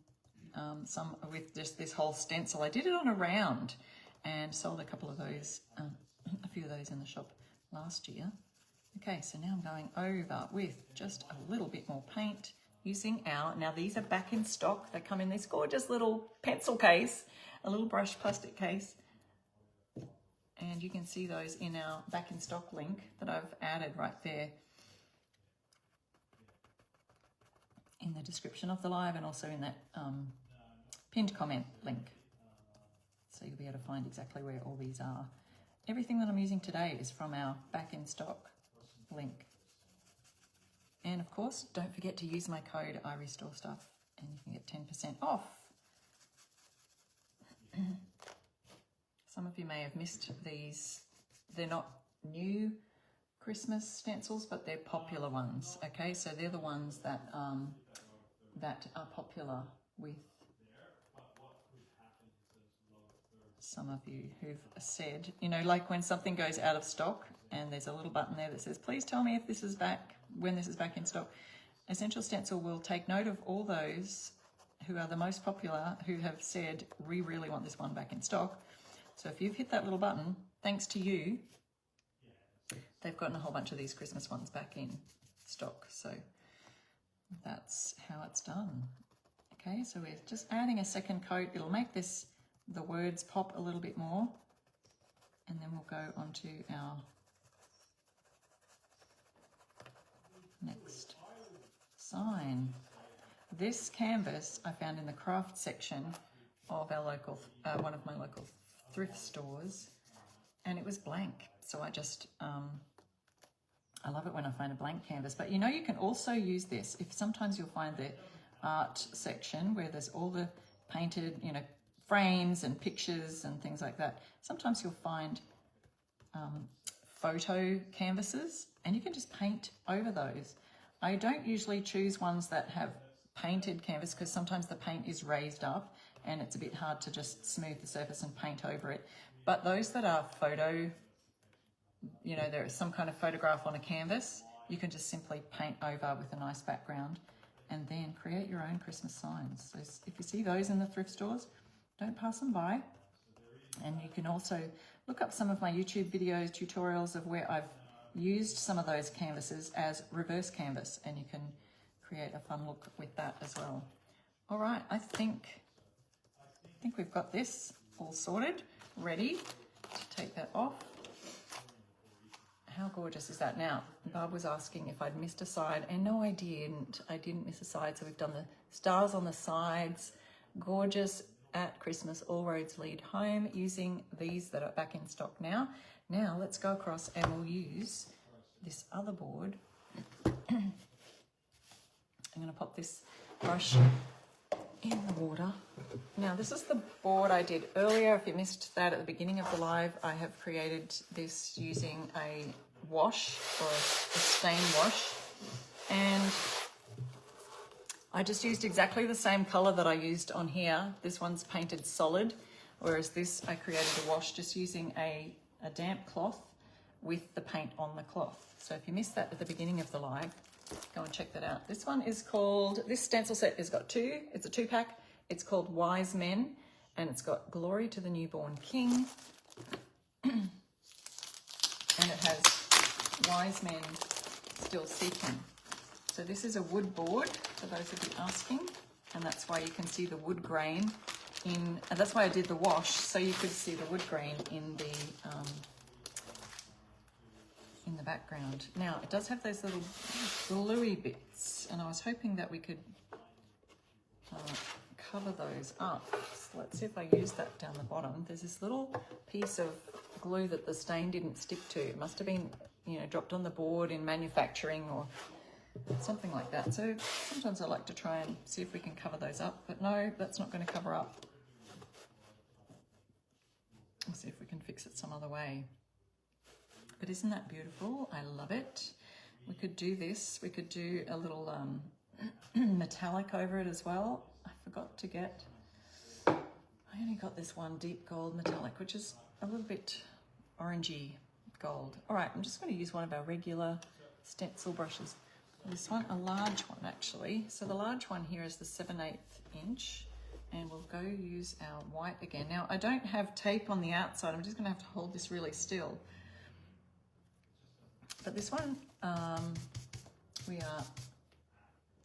some with just this whole stencil. I did it on a round and sold a couple of those, a few of those in the shop last year. Okay, so now I'm going over with just a little bit more paint using now these are back in stock. They come in this gorgeous little pencil case, a little brush plastic case. And you can see those in our back in stock link that I've added right there in the description of the live, and also in that pinned comment link. So you'll be able to find exactly where all these are. Everything that I'm using today is from our back in stock link. And of course, don't forget to use my code iRestoreStuff and you can get 10% off. Some of you may have missed these. They're not new Christmas stencils, but they're popular ones. Okay, so they're the ones that that are popular with some of you who've said, like when something goes out of stock and there's a little button there that says, please tell me if this is back, when this is back in stock. Essential Stencil will take note of all those who are the most popular, who have said, we really want this one back in stock. So if you've hit that little button, thanks to you, they've gotten a whole bunch of these Christmas ones back in stock. So that's how it's done. Okay, so we're just adding a second coat. It'll make the words pop a little bit more. And then we'll go on to our next sign. This canvas I found in the craft section of our local, one of my local thrift stores, and it was blank. So I just, I love it when I find a blank canvas. But you can also use this. If sometimes you'll find the art section where there's all the painted, frames and pictures and things like that. Sometimes you'll find photo canvases, and you can just paint over those. I don't usually choose ones that have painted canvas because sometimes the paint is raised up and it's a bit hard to just smooth the surface and paint over it. But those that are photo, you know, there is some kind of photograph on a canvas, you can just simply paint over with a nice background and then create your own Christmas signs. So if you see those in the thrift stores, don't pass them by. And you can also look up some of my YouTube videos, tutorials of where I've used some of those canvases as reverse canvas, and you can create a fun look with that as well. All right, I think we've got this all sorted, ready to take that off. How gorgeous is that? Now, Barb was asking if I'd missed a side, and no, I didn't. I didn't miss a side. So we've done the stars on the sides. Gorgeous at Christmas, all roads lead home, using these that are back in stock now. Now let's go across and we'll use this other board. I'm going to pop this brush in the water. Now this is the board I did earlier. If you missed that at the beginning of the live, I have created this using a wash or a stain wash, and I just used exactly the same color that I used on here. This one's painted solid, whereas this I created a wash just using a damp cloth with the paint on the cloth. So if you missed that at the beginning of the live, go and check that out. This one is called, this stencil set has got two, it's a 2-pack. It's called Wise Men, and it's got Glory to the Newborn King. And it has Wise Men Still Seeking. So this is a wood board, for those of you asking, and that's why you can see the wood grain in, and that's why I did the wash, so you could see the wood grain in the background. Now, it does have those little gluey bits, and I was hoping that we could cover those up. So let's see if I use that down the bottom. There's this little piece of glue that the stain didn't stick to. It must have been, you know, dropped on the board in manufacturing or something like that. So sometimes I like to try and see if we can cover those up, but no, that's not going to cover up. We'll see if we can fix it some other way. But isn't that beautiful? I love it. We could do this. We could do a little metallic over it as well. I forgot to get, I only got this one deep gold metallic, which is a little bit orangey gold. All right, I'm just going to use one of our regular stencil brushes. This one, a large one actually. So the large one here is the 7/8 inch, and we'll go use our white again. Now I don't have tape on the outside. I'm just going to have to hold this really still. But this one,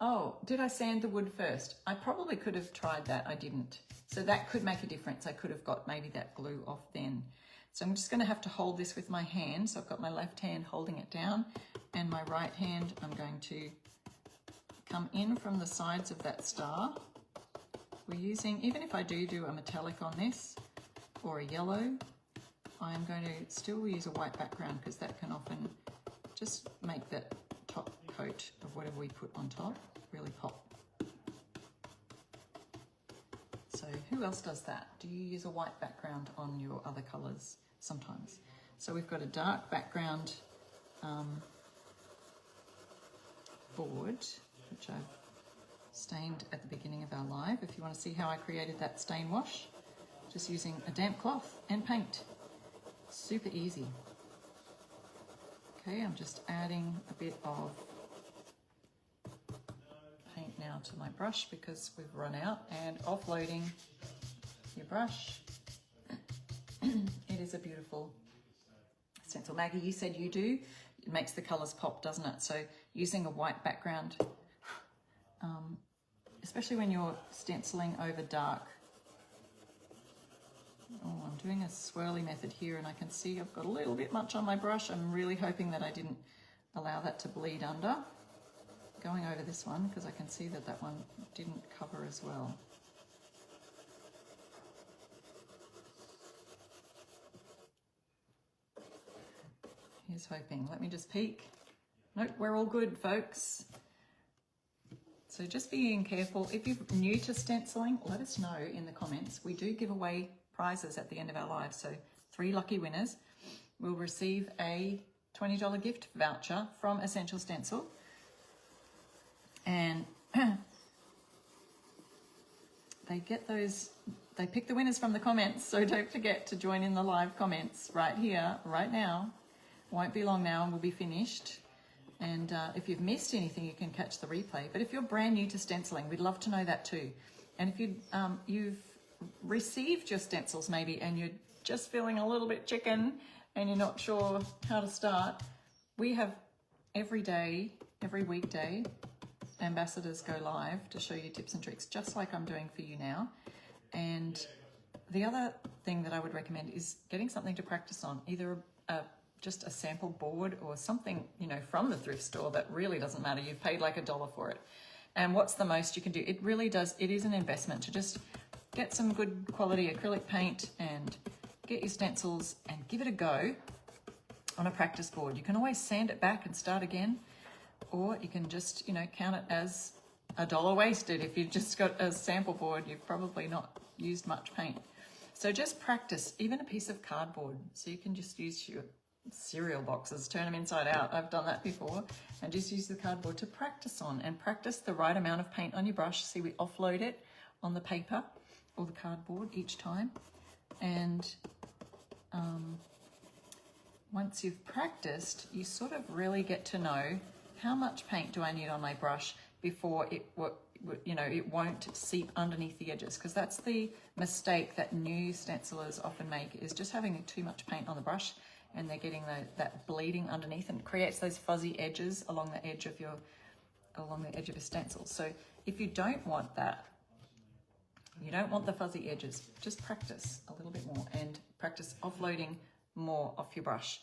oh, did I sand the wood first? I probably could have tried that. I didn't. So that could make a difference. I could have got maybe that glue off then. So I'm just going to have to hold this with my hand. So I've got my left hand holding it down, and my right hand, I'm going to come in from the sides of that star. We're using, even if I do a metallic on this or a yellow, I'm going to still use a white background, because that can often just make that top coat of whatever we put on top really pop. So who else does that? Do you use a white background on your other colors? Sometimes. So we've got a dark background board, which I've stained at the beginning of our live. If you want to see how I created that stain wash, just using a damp cloth and paint. Super easy. Okay, I'm just adding a bit of paint now to my brush because we've run out, and offloading your brush. It is a beautiful stencil. Maggie, you said you do. It makes the colours pop, doesn't it? So using a white background, especially when you're stenciling over dark. Oh, I'm doing a swirly method here, and I can see I've got a little bit much on my brush. I'm really hoping that I didn't allow that to bleed under. Going over this one, because I can see that that one didn't cover as well. Here's hoping. Let me just peek. Nope, we're all good, folks. So just being careful. If you're new to stenciling, let us know in the comments. We do give away prizes at the end of our live. So 3 lucky winners will receive a $20 gift voucher from Essential Stencil. they pick the winners from the comments. So don't forget to join in the live comments right here, right now. Won't be long now and we'll be finished. And if you've missed anything, you can catch the replay. But if you're brand new to stenciling, we'd love to know that too. And if you've received your stencils maybe and you're just feeling a little bit chicken and you're not sure how to start, we have every day, every weekday, ambassadors go live to show you tips and tricks, just like I'm doing for you now. And the other thing that I would recommend is getting something to practice on, either just a sample board or something, you know, from the thrift store that really doesn't matter. You've paid like $1 for it. And what's the most you can do? It really does, it is an investment to just get some good quality acrylic paint and get your stencils and give it a go on a practice board. You can always sand it back and start again, or you can just, you know, count it as $1 wasted. If you've just got a sample board, you've probably not used much paint. So just practice, even a piece of cardboard. So you can just use your cereal boxes, turn them inside out. I've done that before, and just use the cardboard to practice on, and practice the right amount of paint on your brush. See, we offload it on the paper or the cardboard each time. And once you've practiced, you sort of really get to know how much paint do I need on my brush before it won't seep underneath the edges, because that's the mistake that new stencilers often make, is just having too much paint on the brush and they're getting that bleeding underneath, and it creates those fuzzy edges along the edge of your stencil. So if you don't want that, you don't want the fuzzy edges, just practice a little bit more and practice offloading more off your brush.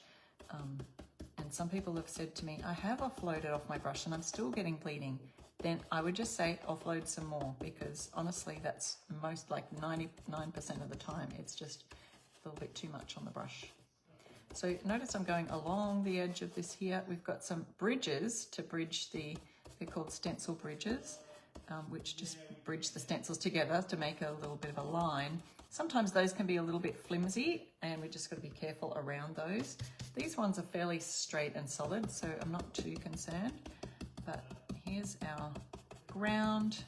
And some people have said to me, I have offloaded off my brush and I'm still getting bleeding. Then I would just say offload some more, because honestly, that's most, like 99% of the time, it's just a little bit too much on the brush. So notice I'm going along the edge of this here. We've got some bridges to bridge they're called stencil bridges, which just bridge the stencils together to make a little bit of a line. Sometimes those can be a little bit flimsy, and we just got to be careful around those. These ones are fairly straight and solid, so I'm not too concerned. But here's our ground,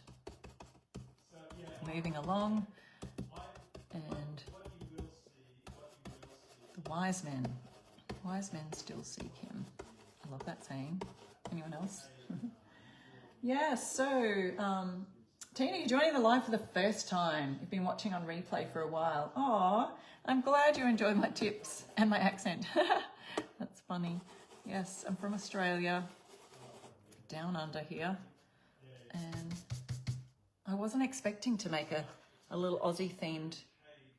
moving along, and the wise men still seek him. I love that saying. Anyone else? Yes, so Tina, you're joining the live for the first time. You've been watching on replay for a while. Oh, I'm glad you enjoyed my tips and my accent. That's funny. Yes, I'm from Australia, down under here. And I wasn't expecting to make a little Aussie themed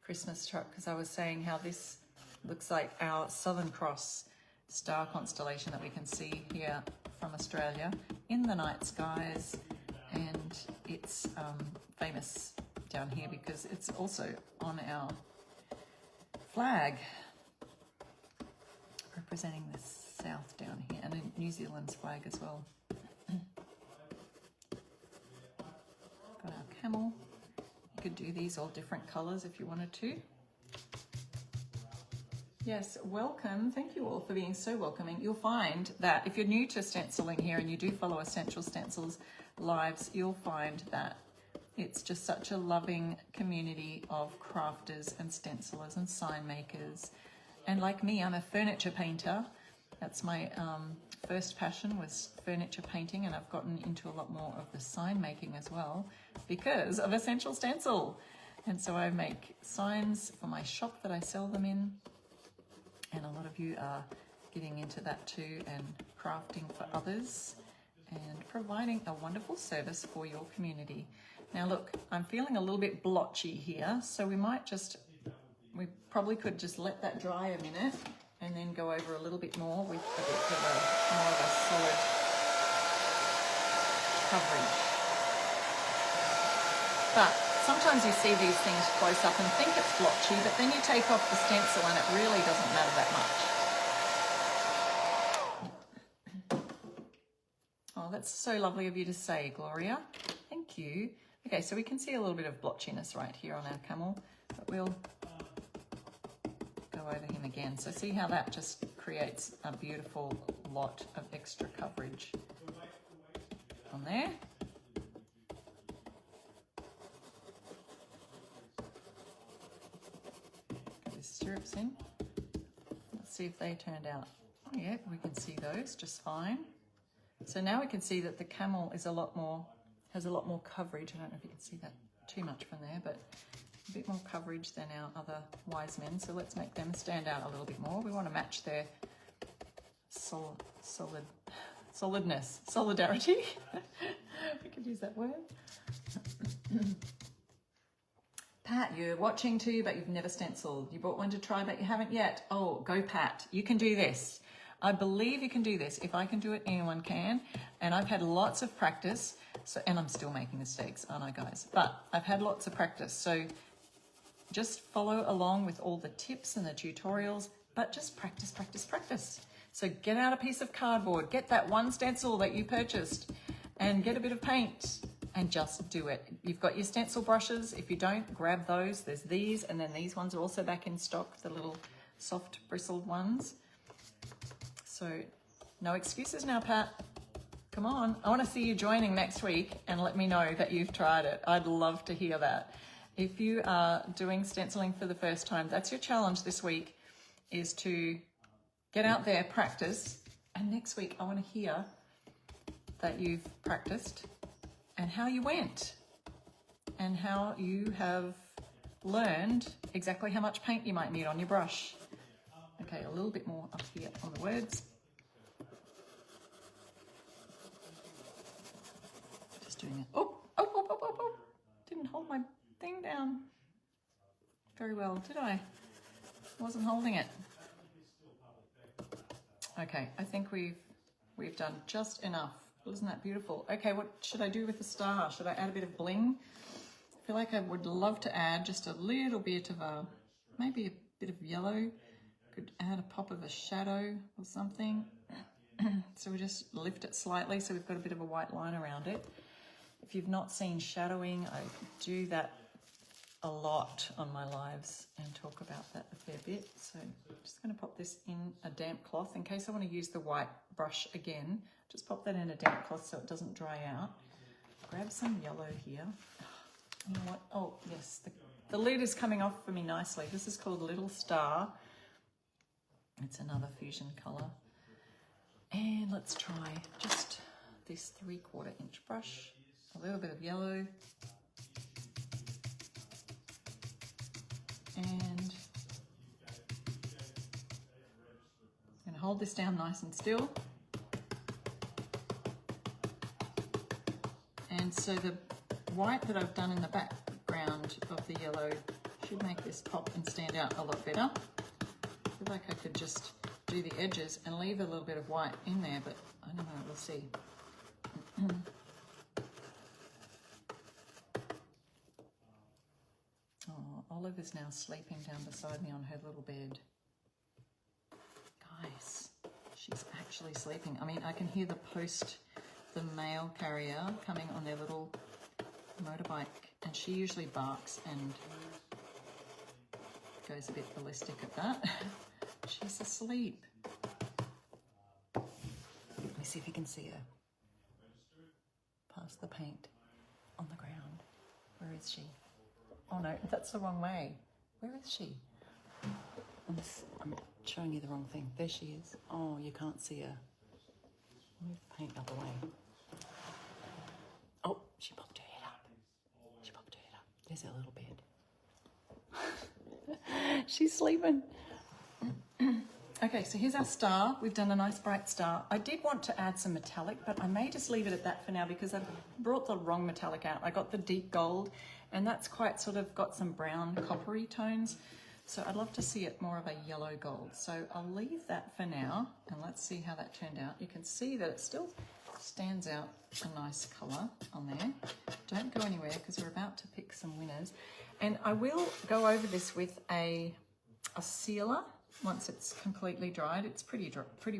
Christmas truck, because I was saying how this looks like our Southern Cross star constellation that we can see here from Australia in the night skies. And it's famous down here because it's also on our flag, representing the south down here, and in New Zealand's flag as well. Got our camel. You could do these all different colours if you wanted to. Yes, welcome. Thank you all for being so welcoming. You'll find that if you're new to stenciling here and you do follow Essential Stencils lives, you'll find that it's just such a loving community of crafters and stencilers and sign makers. And like me, I'm a furniture painter. That's my first passion, was furniture painting, and I've gotten into a lot more of the sign making as well because of Essential Stencil. And so I make signs for my shop that I sell them in. And a lot of you are getting into that too, and crafting for others and providing a wonderful service for your community. Now look, I'm feeling a little bit blotchy here, so we probably could just let that dry a minute and then go over a little bit more with a bit of more of a solid coverage. But sometimes you see these things close up and think it's blotchy, but then you take off the stencil and it really doesn't matter that much. Oh, that's so lovely of you to say, Gloria. Thank you. Okay, so we can see a little bit of blotchiness right here on our camel, but we'll go over him again. So see how that just creates a beautiful lot of extra coverage on there. syrups in. Let's see if they turned out. Oh yeah, we can see those just fine. So now we can see that the camel is has a lot more coverage. I don't know if you can see that too much from there, but a bit more coverage than our other wise men. So let's make them stand out a little bit more. We want to match their solidness, solidarity. We could use that word. Pat, you're watching too, but you've never stenciled. You brought one to try, but you haven't yet. Oh, go Pat. You can do this. I believe you can do this. If I can do it, anyone can. And I've had lots of practice. And I'm still making mistakes, aren't I, guys? But I've had lots of practice. So just follow along with all the tips and the tutorials, but just practice, practice, practice. So get out a piece of cardboard, get that one stencil that you purchased, and get a bit of paint and just do it. You've got your stencil brushes. If you don't, grab those. There's these, and then these ones are also back in stock, the little soft bristled ones. So no excuses now, Pat. Come on. I want to see you joining next week and let me know that you've tried it. I'd love to hear that. If you are doing stenciling for the first time, that's your challenge this week, is to get out there, practice, and next week I want to hear that you've practiced and how you went and how you have learned exactly how much paint you might need on your brush. Okay, a little bit more up here on the words. Just doing it. Oh, didn't hold my thing down very well, did I? Wasn't holding it. Okay, I think we've done just enough. Isn't that beautiful? Okay, what should I do with the star? Should I add a bit of bling? I feel like I would love to add just a little bit of maybe a bit of yellow. Could add a pop of a shadow or something. So we just lift it slightly so we've got a bit of a white line around it. If you've not seen shadowing, I do that a lot on my lives and talk about that a fair bit. So I'm just going to pop this in a damp cloth in case I want to use the white brush again. Just pop that in a damp cloth so it doesn't dry out. Grab some yellow here. You know what? Oh, yes, the lid is coming off for me nicely. This is called Little Star. It's another fusion colour. And let's try just this 3/4 inch brush. A little bit of yellow. And I'm going to hold this down nice and still. And so the white that I've done in the background of the yellow should make this pop and stand out a lot better. I feel like I could just do the edges and leave a little bit of white in there, but I don't know, we'll see. Oh, Olive is now sleeping down beside me on her little bed. Guys, she's actually sleeping. I mean, I can hear the mail carrier coming on their little motorbike, and she usually barks and goes a bit ballistic at that. She's asleep. Let me see if you can see her. Past the paint on the ground. Where is she? Oh no, that's the wrong way. Where is she? I'm showing you the wrong thing. There she is. Oh, you can't see her. Move the paint out of the way. Oh, she popped her head up. She popped her head up. There's her little bed. She's sleeping. Okay, so here's our star. We've done a nice bright star. I did want to add some metallic, but I may just leave it at that for now because I've brought the wrong metallic out. I got the deep gold, and that's quite sort of got some brown coppery tones. So I'd love to see it more of a yellow gold. So I'll leave that for now, and let's see how that turned out. You can see that it still stands out a nice colour on there. Don't go anywhere because we're about to pick some winners. And I will go over this with a sealer once it's completely dried. It's pretty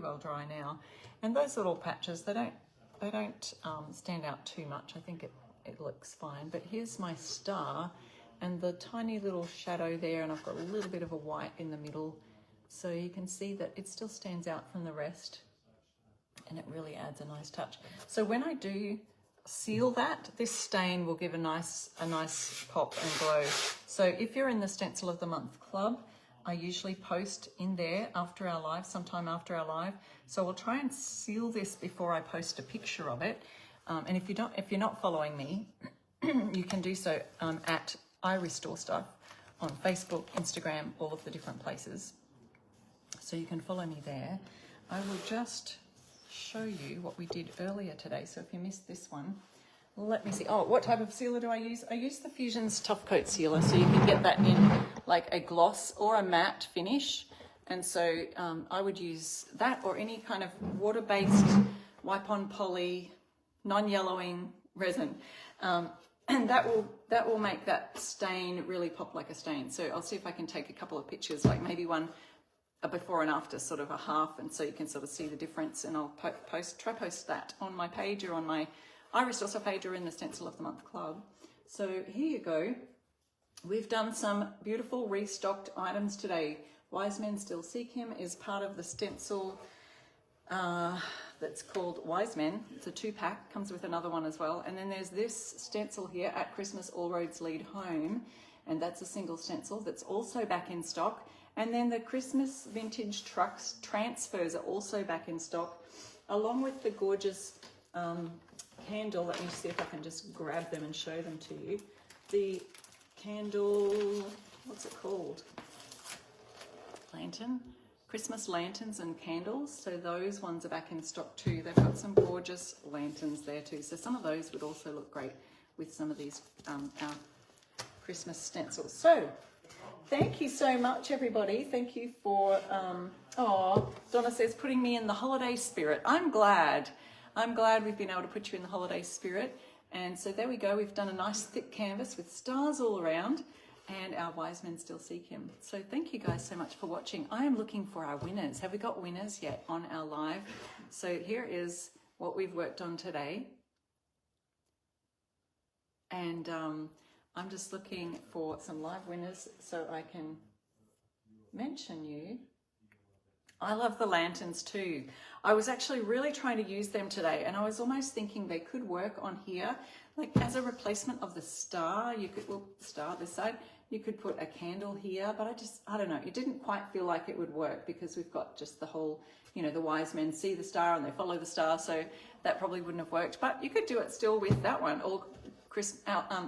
well dry now. And those little patches, they don't stand out too much. I think it looks fine. But here's my star and the tiny little shadow there, and I've got a little bit of a white in the middle. So you can see that it still stands out from the rest, and it really adds a nice touch. So when I do seal that, this stain will give a nice pop and glow. So if you're in the Stencil of the Month Club, I usually post in there after our live, sometime after our live. So I'll try and seal this before I post a picture of it. And if you're not following me, you can do so at I Restore Stuff on Facebook, Instagram, all of the different places. So you can follow me there. I will just show you what we did earlier today. So if you missed this one, let me see. Oh, what type of sealer do I use? I use the Fusion's Tough Coat Sealer, so you can get that in like a gloss or a matte finish. And so I would use that or any kind of water-based wipe-on poly, non-yellowing resin. And that will make that stain really pop like a stain. So I'll see if I can take a couple of pictures, like maybe one a before and after, sort of a half, and so you can sort of see the difference. And I'll try post that on my page or on my I Restore Stuff page or in the Stencil of the Month Club. So here you go. We've done some beautiful restocked items today. Wise Men Still Seek Him is part of the stencil that's called Wise Men. It's a 2-pack, comes with another one as well. And then there's this stencil here, At Christmas All Roads Lead Home, and that's a single stencil that's also back in stock. And then the Christmas Vintage Trucks Transfers are also back in stock, along with the gorgeous candle. Let me see if I can just grab them and show them to you. The candle, what's it called? Lantern. Christmas lanterns and candles. So those ones are back in stock too. They've got some gorgeous lanterns there too. So some of those would also look great with some of these our Christmas stencils. So thank you so much, everybody. Thank you for, Donna says, putting me in the holiday spirit. I'm glad we've been able to put you in the holiday spirit. And so there we go. We've done a nice thick canvas with stars all around, and our Wise Men Still Seek Him. So thank you guys so much for watching. I am looking for our winners. Have we got winners yet on our live? So here is what we've worked on today. And I'm just looking for some live winners so I can mention you. I love the lanterns too. I was actually really trying to use them today, and I was almost thinking they could work on here, like as a replacement of the star. You could, well, the star this side, you could put a candle here, but I don't know, it didn't quite feel like it would work because we've got just the whole, you know, the wise men see the star and they follow the star, so that probably wouldn't have worked. But you could do it still with that one,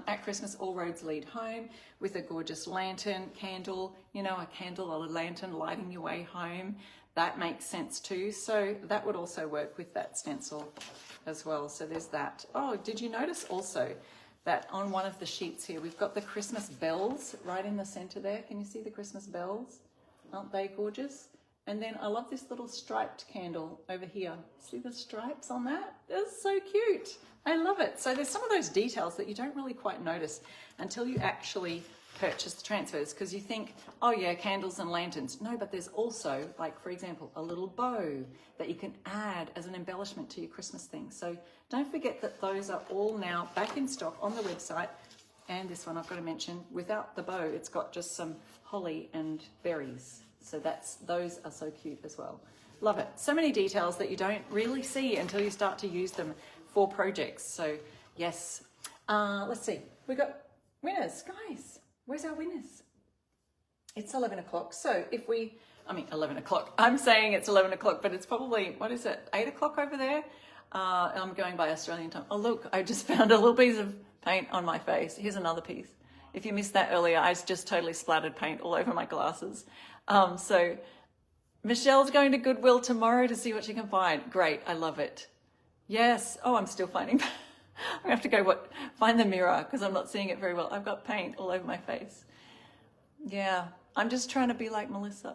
At Christmas All Roads Lead Home, with a gorgeous lantern, candle, you know, a candle or a lantern lighting your way home. That makes sense too. So that would also work with that stencil as well. So there's that. Oh, did you notice also that on one of the sheets here, we've got the Christmas bells right in the center there. Can you see the Christmas bells? Aren't they gorgeous? And then I love this little striped candle over here. See the stripes on that? That's so cute. I love it. So there's some of those details that you don't really quite notice until you actually purchase the transfers, because you think, oh yeah, candles and lanterns. No, but there's also, like for example, a little bow that you can add as an embellishment to your Christmas thing. So don't forget that those are all now back in stock on the website. And this one I've got to mention, without the bow, it's got just some holly and berries. So those are so cute as well. Love it. So many details that you don't really see until you start to use them for projects. So yes, let's see. We got winners, guys. Where's our winners? It's 11 o'clock. So 11 o'clock. I'm saying it's 11 o'clock, but it's probably, what is it, 8 o'clock over there? I'm going by Australian time. Oh, look, I just found a little piece of paint on my face. Here's another piece. If you missed that earlier, I just totally splattered paint all over my glasses. So Michelle's going to Goodwill tomorrow to see what she can find. Great, I love it. Yes. Oh, I'm still finding. I'm gonna have to go find the mirror because I'm not seeing it very well. I've got paint all over my face. Yeah, I'm just trying to be like Melissa.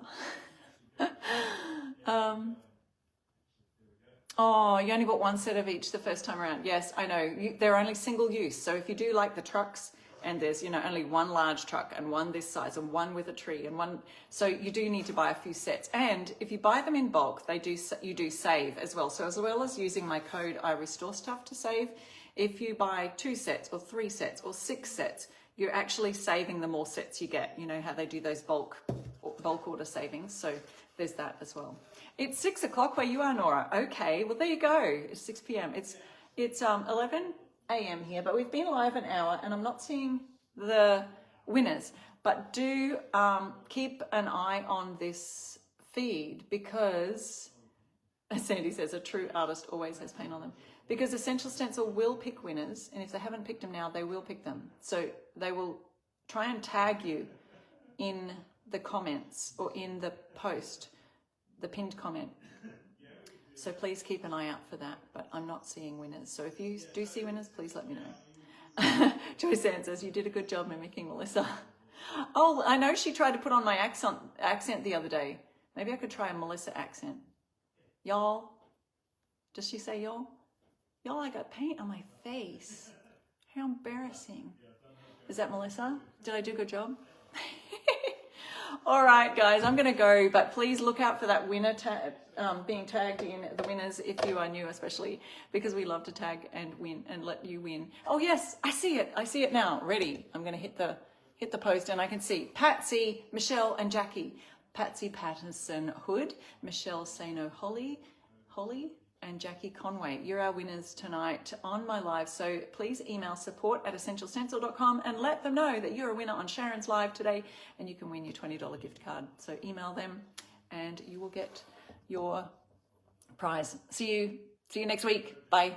Oh, you only bought one set of each the first time around. Yes, I know. They're only single use. So if you do like the trucks, and there's, you know, only one large truck and one this size and one with a tree and one, so you do need to buy a few sets. And if you buy them in bulk, you do save as well. So as well as using my code I Restore Stuff to save, if you buy 2 sets or 3 sets or 6 sets, you're actually saving the more sets you get. You know how they do those bulk order savings. So there's that as well. It's 6 o'clock where you are, Nora. Okay, well there you go. It's 6 p.m. It's 11 a.m. here, but we've been live an hour and I'm not seeing the winners. But do keep an eye on this feed, because, as Sandy says, a true artist always has paint on them. Because Essential Stencil will pick winners, and if they haven't picked them now, they will pick them. So they will try and tag you in the comments or in the post, the pinned comment. So please keep an eye out for that, but I'm not seeing winners. So if you do see winners, please let me know. Joyce Ann says, you did a good job mimicking Melissa. Oh, I know she tried to put on my accent the other day. Maybe I could try a Melissa accent. Y'all. Does she say y'all? Y'all, I got paint on my face. How embarrassing. Is that Melissa? Did I do a good job? All right, guys, I'm going to go, but please look out for that winner being tagged in, the winners, if you are new especially, because we love to tag and win and let you win. Oh, yes, I see it. I see it now. Ready. I'm going to hit the post, and I can see Patsy, Michelle, and Jackie. Patsy Patterson Hood, Michelle Sano Holly, and Jackie Conway. You're our winners tonight on my live. So please email support@essentialstencil.com and let them know that you're a winner on Sharon's live today, and you can win your $20 gift card. So email them and you will get your prize. See you next week. Bye.